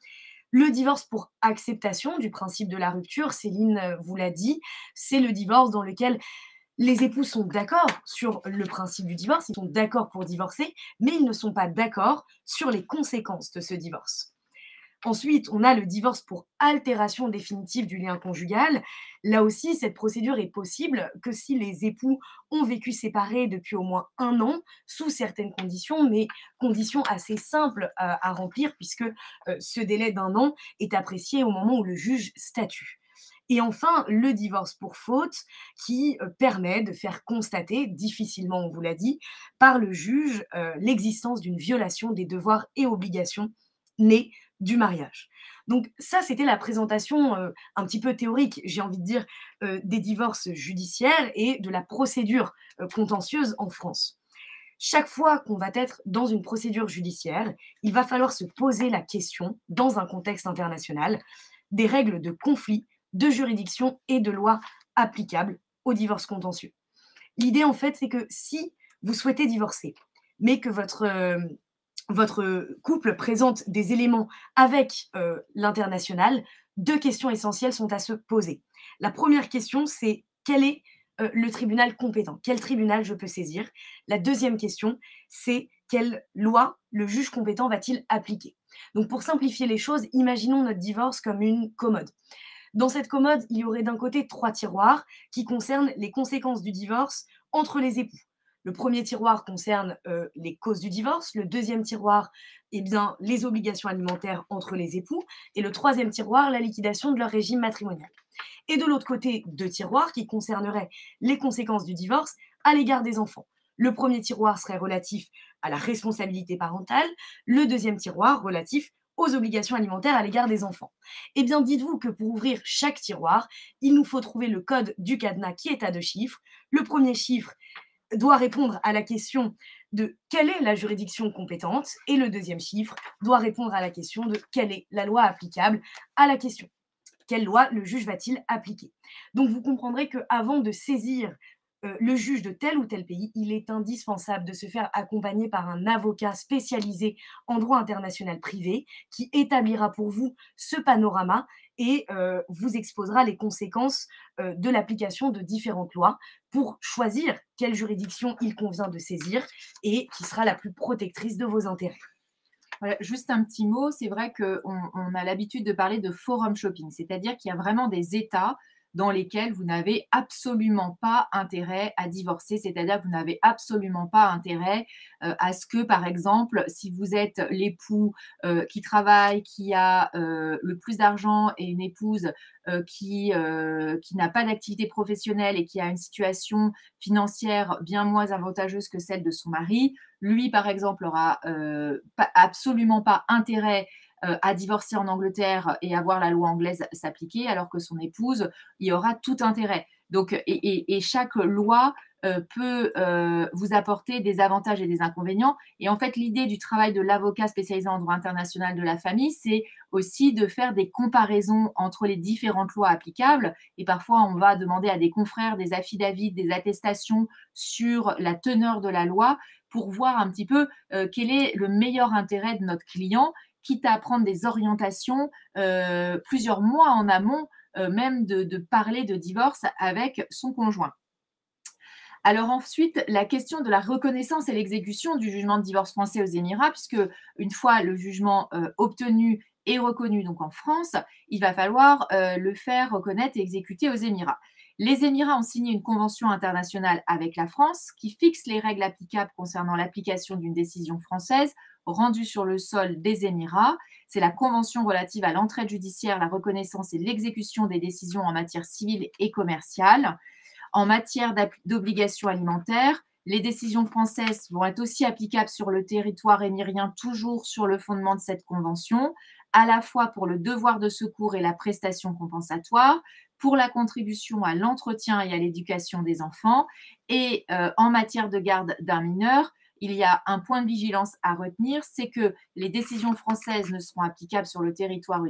Le divorce pour acceptation du principe de la rupture, Céline vous l'a dit, c'est le divorce dans lequel les époux sont d'accord sur le principe du divorce, ils sont d'accord pour divorcer, mais ils ne sont pas d'accord sur les conséquences de ce divorce. Ensuite, on a le divorce pour altération définitive du lien conjugal. Là aussi, cette procédure est possible que si les époux ont vécu séparés depuis au moins 1 an, sous certaines conditions, mais conditions assez simples à remplir, puisque ce délai d'1 an est apprécié au moment où le juge statue. Et enfin, le divorce pour faute qui permet de faire constater, difficilement on vous l'a dit, par le juge l'existence d'une violation des devoirs et obligations nées du mariage. Donc ça, c'était la présentation un petit peu théorique, j'ai envie de dire, des divorces judiciaires et de la procédure contentieuse en France. Chaque fois qu'on va être dans une procédure judiciaire, il va falloir se poser la question, dans un contexte international, des règles de conflit, de juridiction et de loi applicables au divorce contentieux. L'idée, en fait, c'est que si vous souhaitez divorcer, mais que votre couple présente des éléments avec l'international, 2 questions essentielles sont à se poser. La première question, c'est quel est le tribunal compétent? Quel tribunal je peux saisir? La deuxième question, c'est quelle loi le juge compétent va-t-il appliquer? Donc pour simplifier les choses, imaginons notre divorce comme une commode. Dans cette commode, il y aurait d'un côté 3 tiroirs qui concernent les conséquences du divorce entre les époux. Le premier tiroir concerne les causes du divorce, le deuxième tiroir, eh bien, les obligations alimentaires entre les époux, et le troisième tiroir, la liquidation de leur régime matrimonial. Et de l'autre côté, 2 tiroirs qui concerneraient les conséquences du divorce à l'égard des enfants. Le premier tiroir serait relatif à la responsabilité parentale, le deuxième tiroir relatif aux obligations alimentaires à l'égard des enfants. Eh bien, dites-vous que pour ouvrir chaque tiroir, il nous faut trouver le code du cadenas qui est à 2 chiffres. Le premier chiffre doit répondre à la question de quelle est la juridiction compétente et le deuxième chiffre doit répondre à la question de quelle est la loi applicable à la question. Quelle loi le juge va-t-il appliquer? Donc vous comprendrez qu'avant de saisir le juge de tel ou tel pays, il est indispensable de se faire accompagner par un avocat spécialisé en droit international privé qui établira pour vous ce panorama et vous exposera les conséquences de l'application de différentes lois pour choisir quelle juridiction il convient de saisir et qui sera la plus protectrice de vos intérêts. Voilà, juste un petit mot, c'est vrai qu'on a l'habitude de parler de forum shopping, c'est-à-dire qu'il y a vraiment des États dans lesquels vous n'avez absolument pas intérêt à divorcer, c'est-à-dire que vous n'avez absolument pas intérêt à ce que, par exemple, si vous êtes l'époux qui travaille, qui a le plus d'argent et une épouse qui n'a pas d'activité professionnelle et qui a une situation financière bien moins avantageuse que celle de son mari, lui, par exemple, aura absolument pas intérêt à divorcer en Angleterre et à voir la loi anglaise s'appliquer, alors que son épouse y aura tout intérêt. Donc, et chaque loi peut vous apporter des avantages et des inconvénients. Et en fait, l'idée du travail de l'avocat spécialisé en droit international de la famille, c'est aussi de faire des comparaisons entre les différentes lois applicables. Et parfois, on va demander à des confrères des affidavits, des attestations sur la teneur de la loi pour voir un petit peu quel est le meilleur intérêt de notre client, quitte à prendre des orientations plusieurs mois en amont, même de parler de divorce avec son conjoint. Alors ensuite, la question de la reconnaissance et l'exécution du jugement de divorce français aux Émirats, puisque une fois le jugement obtenu et reconnu donc en France, il va falloir le faire reconnaître et exécuter aux Émirats. Les Émirats ont signé une convention internationale avec la France qui fixe les règles applicables concernant l'application d'une décision française rendue sur le sol des Émirats. C'est la convention relative à l'entraide judiciaire, la reconnaissance et l'exécution des décisions en matière civile et commerciale. En matière d'obligations alimentaires, les décisions françaises vont être aussi applicables sur le territoire émirien, toujours sur le fondement de cette convention, à la fois pour le devoir de secours et la prestation compensatoire, pour la contribution à l'entretien et à l'éducation des enfants. Et en matière de garde d'un mineur, il y a un point de vigilance à retenir, c'est que les décisions françaises ne seront applicables sur le territoire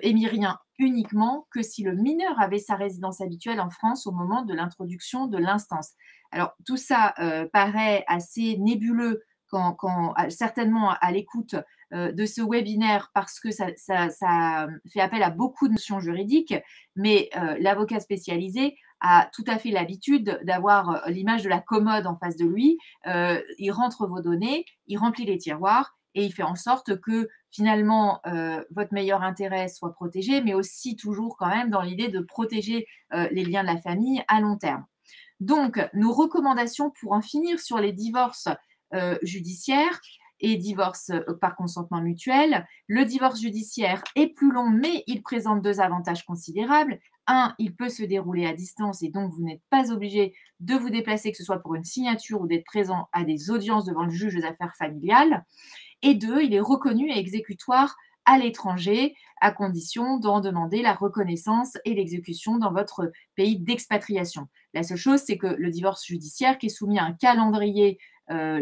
émirien uniquement que si le mineur avait sa résidence habituelle en France au moment de l'introduction de l'instance. Alors tout ça paraît assez nébuleux certainement à l'écoute de ce webinaire parce que ça fait appel à beaucoup de notions juridiques, mais l'avocat spécialisé a tout à fait l'habitude d'avoir l'image de la commode en face de lui. Il rentre vos données, il remplit les tiroirs et il fait en sorte que finalement votre meilleur intérêt soit protégé, mais aussi toujours quand même dans l'idée de protéger les liens de la famille à long terme. Donc, nos recommandations pour en finir sur les divorces judiciaires et divorces par consentement mutuel. Le divorce judiciaire est plus long, mais il présente deux avantages considérables. Un, il peut se dérouler à distance et donc vous n'êtes pas obligé de vous déplacer, que ce soit pour une signature ou d'être présent à des audiences devant le juge des affaires familiales. Et deux, il est reconnu et exécutoire à l'étranger, à condition d'en demander la reconnaissance et l'exécution dans votre pays d'expatriation. La seule chose, c'est que le divorce judiciaire, qui est soumis à un calendrier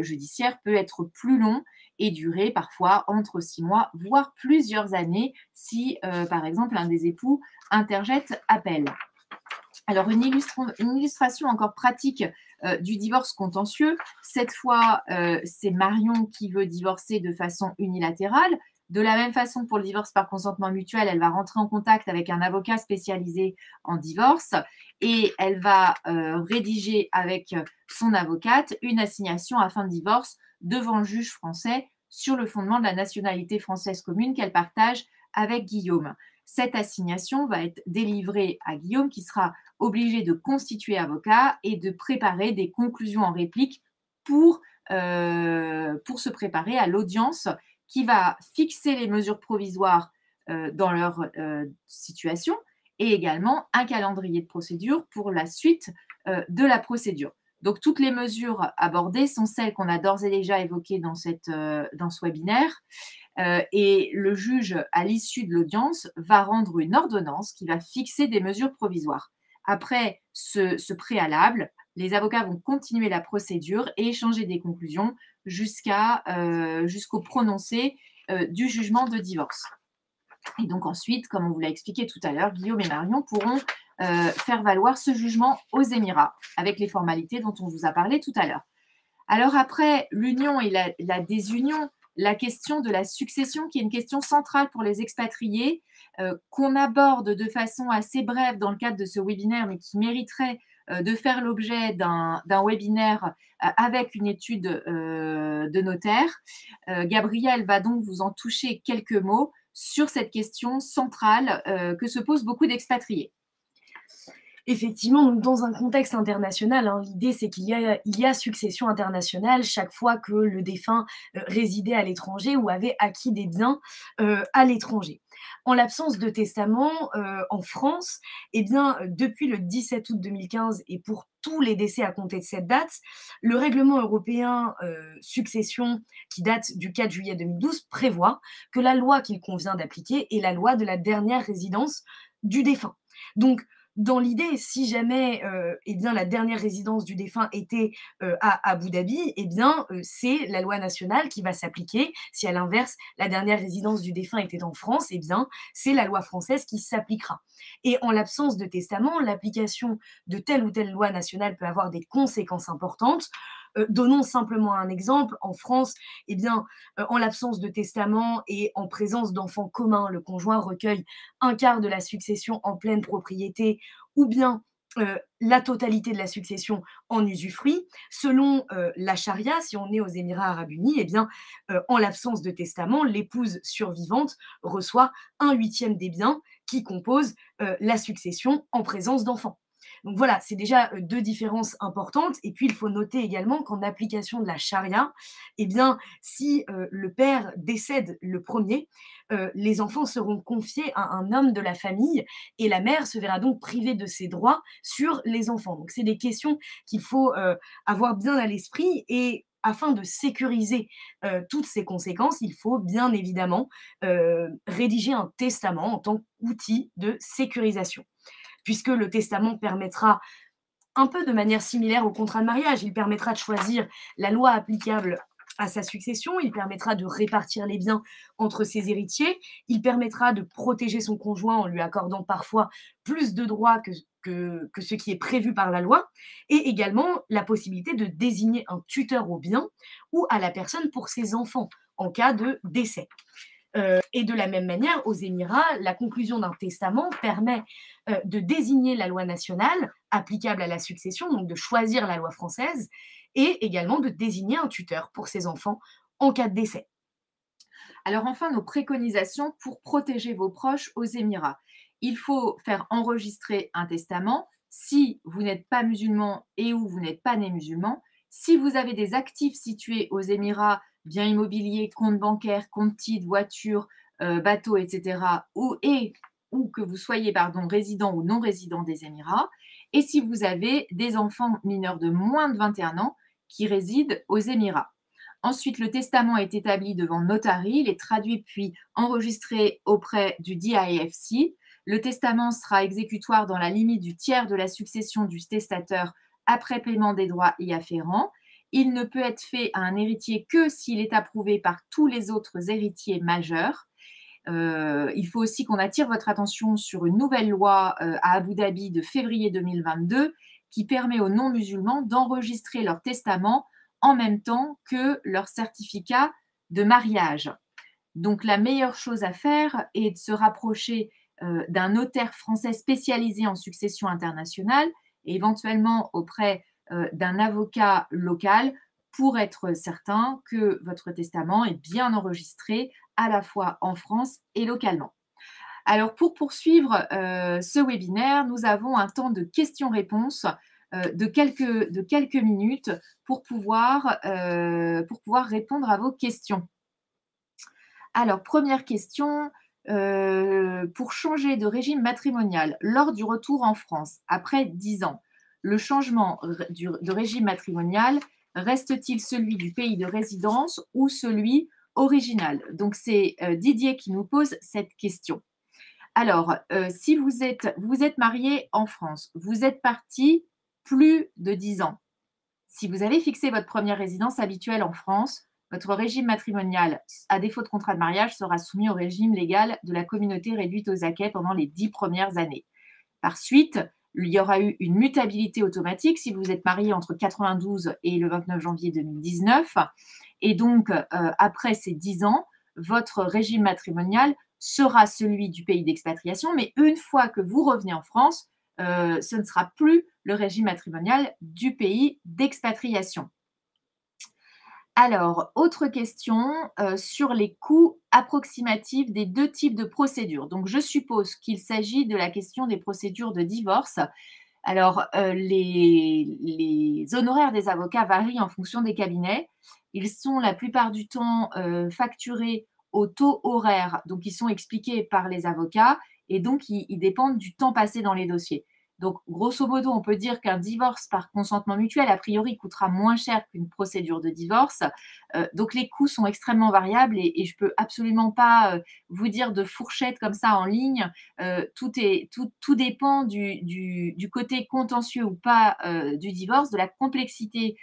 judiciaire, peut être plus long et durer parfois entre 6 mois, voire plusieurs années, si, par exemple, un des époux interjette appel. Alors, une illustration encore pratique du divorce contentieux. Cette fois, c'est Marion qui veut divorcer de façon unilatérale. De la même façon, pour le divorce par consentement mutuel, elle va rentrer en contact avec un avocat spécialisé en divorce et elle va rédiger avec son avocate une assignation à fin de divorce devant le juge français sur le fondement de la nationalité française commune qu'elle partage avec Guillaume. Cette assignation va être délivrée à Guillaume qui sera obligé de constituer avocat et de préparer des conclusions en réplique pour se préparer à l'audience qui va fixer les mesures provisoires dans leur situation et également un calendrier de procédure pour la suite de la procédure. Donc, toutes les mesures abordées sont celles qu'on a d'ores et déjà évoquées dans ce webinaire. Et le juge, à l'issue de l'audience, va rendre une ordonnance qui va fixer des mesures provisoires. Après ce préalable, les avocats vont continuer la procédure et échanger des conclusions jusqu'au prononcé du jugement de divorce. Et donc ensuite, comme on vous l'a expliqué tout à l'heure, Guillaume et Marion pourront faire valoir ce jugement aux Émirats avec les formalités dont on vous a parlé tout à l'heure. Alors après l'union et la désunion, la question de la succession, qui est une question centrale pour les expatriés, qu'on aborde de façon assez brève dans le cadre de ce webinaire, mais qui mériterait de faire l'objet d'un webinaire avec une étude de notaire. Gabrielle va donc vous en toucher quelques mots sur cette question centrale que se posent beaucoup d'expatriés. Effectivement, donc dans un contexte international, hein, l'idée c'est qu'il y a succession internationale chaque fois que le défunt, résidait à l'étranger ou avait acquis des biens, à l'étranger. En l'absence de testament, en France, eh bien, depuis le 17 août 2015 et pour tous les décès à compter de cette date, le règlement européen, succession qui date du 4 juillet 2012 prévoit que la loi qu'il convient d'appliquer est la loi de la dernière résidence du défunt. Donc dans l'idée, si jamais, eh bien, la dernière résidence du défunt était, à Abu Dhabi, eh bien, c'est la loi nationale qui va s'appliquer. Si à l'inverse, la dernière résidence du défunt était en France, eh bien, c'est la loi française qui s'appliquera. Et en l'absence de testament, l'application de telle ou telle loi nationale peut avoir des conséquences importantes. Donnons simplement un exemple. En France, eh bien, en l'absence de testament et en présence d'enfants communs, le conjoint recueille un quart de la succession en pleine propriété ou bien la totalité de la succession en usufruit. Selon la charia, si on est aux Émirats arabes unis, eh bien, en l'absence de testament, l'épouse survivante reçoit un huitième des biens qui composent la succession en présence d'enfants. Donc voilà, c'est déjà deux différences importantes. Et puis, il faut noter également qu'en application de la charia, eh bien, si le père décède le premier, les enfants seront confiés à un homme de la famille et la mère se verra donc privée de ses droits sur les enfants. Donc, c'est des questions qu'il faut avoir bien à l'esprit et afin de sécuriser toutes ces conséquences, il faut bien évidemment rédiger un testament en tant qu'outil de sécurisation puisque le testament permettra, un peu de manière similaire au contrat de mariage, il permettra de choisir la loi applicable à sa succession, il permettra de répartir les biens entre ses héritiers, il permettra de protéger son conjoint en lui accordant parfois plus de droits que ce qui est prévu par la loi, et également la possibilité de désigner un tuteur au bien ou à la personne pour ses enfants en cas de décès. Et de la même manière, aux Émirats, la conclusion d'un testament permet de désigner la loi nationale applicable à la succession, donc de choisir la loi française, et également de désigner un tuteur pour ses enfants en cas de décès. Alors enfin, nos préconisations pour protéger vos proches aux Émirats. Il faut faire enregistrer un testament si vous n'êtes pas musulman et ou vous n'êtes pas né musulman. Si vous avez des actifs situés aux Émirats, biens immobiliers, comptes bancaires, comptes titres, voitures, bateaux, etc., ou que vous soyez résident ou non résident des Émirats, et si vous avez des enfants mineurs de moins de 21 ans qui résident aux Émirats. Ensuite, le testament est établi devant notary, il est traduit puis enregistré auprès du DIFC. Le testament sera exécutoire dans la limite du tiers de la succession du testateur après paiement des droits y afférents. Il ne peut être fait à un héritier que s'il est approuvé par tous les autres héritiers majeurs. Il faut aussi qu'on attire votre attention sur une nouvelle loi à Abu Dhabi de février 2022 qui permet aux non-musulmans d'enregistrer leur testament en même temps que leur certificat de mariage. Donc la meilleure chose à faire est de se rapprocher d'un notaire français spécialisé en succession internationale et éventuellement auprès d'un avocat local pour être certain que votre testament est bien enregistré à la fois en France et localement. Alors pour poursuivre ce webinaire, nous avons un temps de questions-réponses de quelques minutes pour pouvoir répondre à vos questions. Alors, première question, pour changer de régime matrimonial lors du retour en France, après 10 ans, le changement de régime matrimonial reste-t-il celui du pays de résidence ou celui original? Donc, c'est Didier qui nous pose cette question. Alors, si vous êtes marié en France, vous êtes parti plus de 10 ans. Si vous avez fixé votre première résidence habituelle en France, votre régime matrimonial, à défaut de contrat de mariage, sera soumis au régime légal de la communauté réduite aux acquets pendant les 10 premières années. Par suite, il y aura eu une mutabilité automatique si vous êtes marié entre 92 et le 29 janvier 2019. Et donc, après ces 10 ans, votre régime matrimonial sera celui du pays d'expatriation, mais une fois que vous revenez en France, ce ne sera plus le régime matrimonial du pays d'expatriation. Alors, autre question sur les coûts approximatifs des deux types de procédures. Donc, je suppose qu'il s'agit de la question des procédures de divorce. Alors, les honoraires des avocats varient en fonction des cabinets. Ils sont la plupart du temps facturés au taux horaire, donc ils sont expliqués par les avocats et donc ils dépendent du temps passé dans les dossiers. Donc, grosso modo, on peut dire qu'un divorce par consentement mutuel, a priori, coûtera moins cher qu'une procédure de divorce. Donc, les coûts sont extrêmement variables et je ne peux absolument pas vous dire de fourchette comme ça en ligne. Tout dépend du côté contentieux ou pas du divorce, de la complexité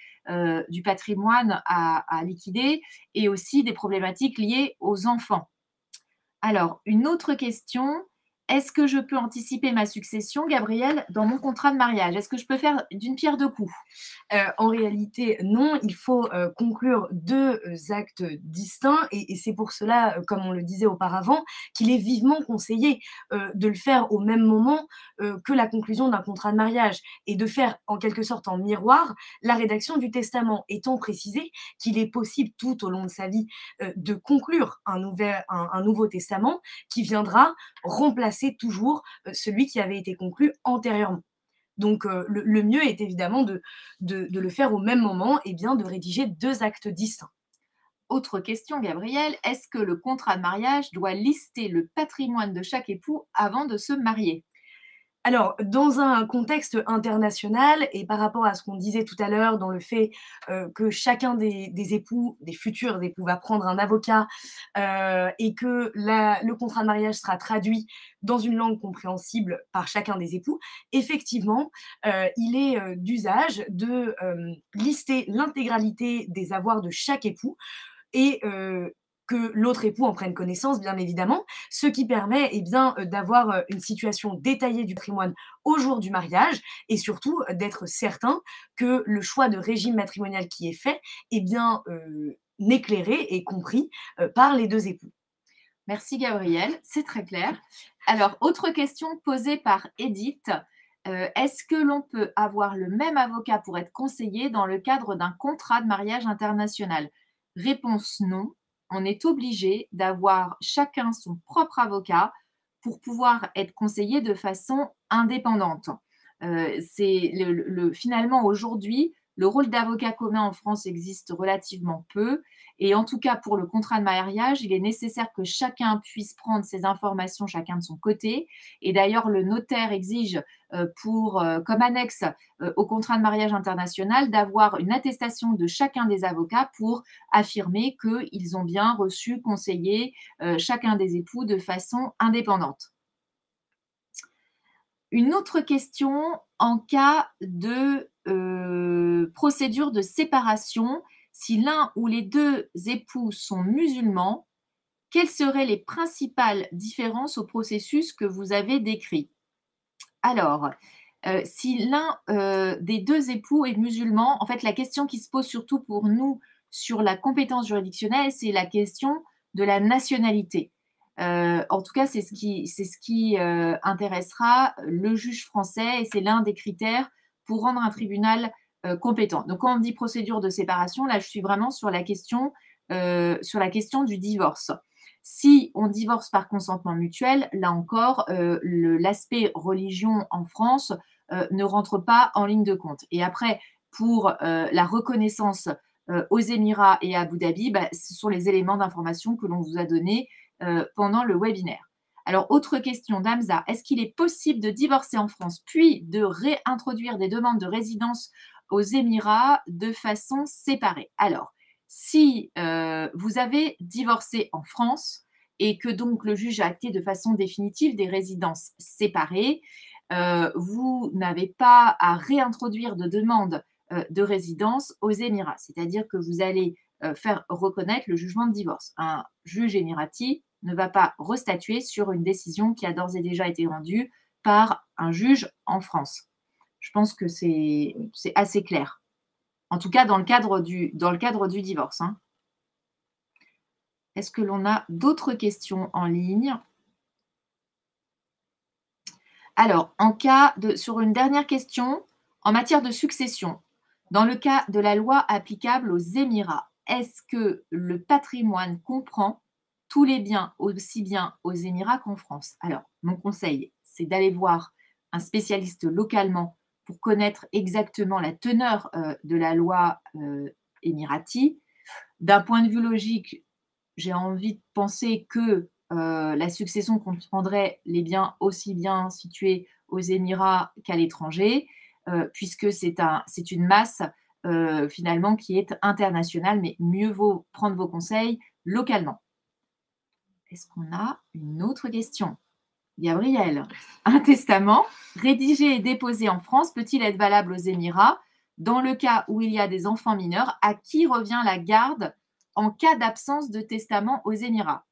du patrimoine à liquider et aussi des problématiques liées aux enfants. Alors, une autre question. Est-ce que je peux anticiper ma succession, Gabriel, dans mon contrat de mariage? Est-ce que je peux faire d'une pierre deux coups? En réalité, non, il faut, conclure 2 actes distincts et c'est pour cela, comme on le disait auparavant, qu'il est vivement conseillé, de le faire au même moment, que la conclusion d'un contrat de mariage et de faire en quelque sorte en miroir la rédaction du testament, étant précisé qu'il est possible tout au long de sa vie, de conclure un nouveau testament qui viendra remplacer toujours, celui qui avait été conclu antérieurement. Donc, le mieux est évidemment de le faire au même moment et bien de rédiger 2 actes distincts. Autre question, Gabriel. Est-ce que le contrat de mariage doit lister le patrimoine de chaque époux avant de se marier? Alors, dans un contexte international et par rapport à ce qu'on disait tout à l'heure dans le fait, que chacun des époux, des futurs époux va prendre un avocat, et que le contrat de mariage sera traduit dans une langue compréhensible par chacun des époux, effectivement, il est, d'usage de, lister l'intégralité des avoirs de chaque époux et que l'autre époux en prenne connaissance, bien évidemment, ce qui permet eh bien, d'avoir une situation détaillée du patrimoine au jour du mariage et surtout d'être certain que le choix de régime matrimonial qui est fait est bien éclairé et compris par les deux époux. Merci, Gabriel. C'est très clair. Alors, autre question posée par Edith. Est-ce que l'on peut avoir le même avocat pour être conseillé dans le cadre d'un contrat de mariage international? Réponse non. On est obligé d'avoir chacun son propre avocat pour pouvoir être conseillé de façon indépendante. Finalement, aujourd'hui, le rôle d'avocat commun en France existe relativement peu. Et en tout cas, pour le contrat de mariage, il est nécessaire que chacun puisse prendre ses informations, chacun de son côté. Et d'ailleurs, le notaire exige comme annexe au contrat de mariage international d'avoir une attestation de chacun des avocats pour affirmer qu'ils ont bien reçu, conseillé chacun des époux de façon indépendante. Une autre question, en cas de procédure de séparation, si l'un ou les deux époux sont musulmans, quelles seraient les principales différences au processus que vous avez décrit? Alors, si l'un des deux époux est musulman, en fait, la question qui se pose surtout pour nous sur la compétence juridictionnelle, c'est la question de la nationalité. En tout cas, c'est ce qui intéressera le juge français et c'est l'un des critères pour rendre un tribunal compétent. Donc, quand on dit procédure de séparation, là, je suis vraiment sur la question du divorce. Si on divorce par consentement mutuel, là encore, l'aspect religion en France ne rentre pas en ligne de compte. Et après, pour la reconnaissance aux Émirats et à Abu Dhabi, bah, ce sont les éléments d'information que l'on vous a donnés pendant le webinaire. Alors, autre question d'Amza, est-ce qu'il est possible de divorcer en France puis de réintroduire des demandes de résidence aux Émirats de façon séparée? Alors, si vous avez divorcé en France et que donc le juge a acté de façon définitive des résidences séparées, vous n'avez pas à réintroduire de demande de résidence aux Émirats. C'est-à-dire que vous allez faire reconnaître le jugement de divorce. Un juge émirati ne va pas restatuer sur une décision qui a d'ores et déjà été rendue par un juge en France. Je pense que c'est assez clair. En tout cas, dans le cadre du divorce. Hein. Est-ce que l'on a d'autres questions en ligne? Alors, sur une dernière question, en matière de succession, dans le cas de la loi applicable aux Émirats, est-ce que le patrimoine comprend tous les biens, aussi bien aux Émirats qu'en France? Alors, mon conseil, c'est d'aller voir un spécialiste localement pour connaître exactement la teneur de la loi émirati. D'un point de vue logique, j'ai envie de penser que la succession comprendrait les biens aussi bien situés aux Émirats qu'à l'étranger, puisque c'est une masse finalement qui est internationale, mais mieux vaut prendre vos conseils localement. Est-ce qu'on a une autre question? Gabriel, un testament rédigé et déposé en France peut-il être valable aux Émirats dans le cas où il y a des enfants mineurs à qui revient la garde en cas d'absence de testament aux Émirats?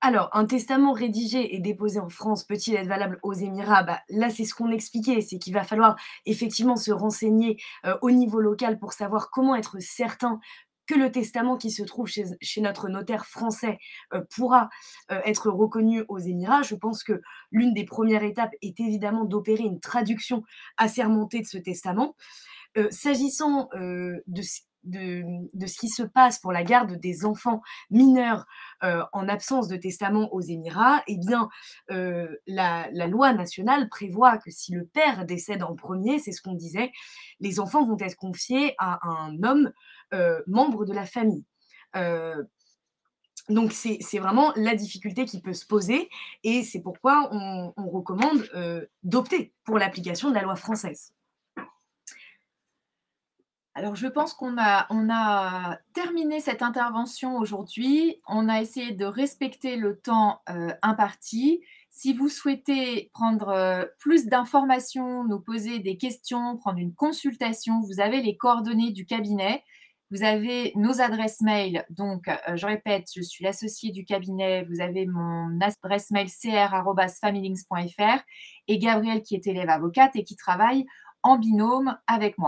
Alors, un testament rédigé et déposé en France peut-il être valable aux Émirats? Bah, là, c'est ce qu'on expliquait, c'est qu'il va falloir effectivement se renseigner, au niveau local pour savoir comment être certain que le testament qui se trouve chez notre notaire français, pourra, être reconnu aux Émirats. Je pense que l'une des premières étapes est évidemment d'opérer une traduction assermentée de ce testament. S'agissant, de ce qui se passe pour la garde des enfants mineurs, en absence de testament aux Émirats, eh bien, la loi nationale prévoit que si le père décède en premier, c'est ce qu'on disait, les enfants vont être confiés à un homme, membre de la famille. Heu, donc c'est vraiment la difficulté qui peut se poser et c'est pourquoi on recommande, d'opter pour l'application de la loi française. Alors, je pense qu'on a terminé cette intervention aujourd'hui. On a essayé de respecter le temps imparti. Si vous souhaitez prendre plus d'informations, nous poser des questions, prendre une consultation, vous avez les coordonnées du cabinet. Vous avez nos adresses mail. Donc, je répète, je suis l'associée du cabinet. Vous avez mon adresse mail cr@familinks.fr et Gabrielle qui est élève avocate et qui travaille en binôme avec moi.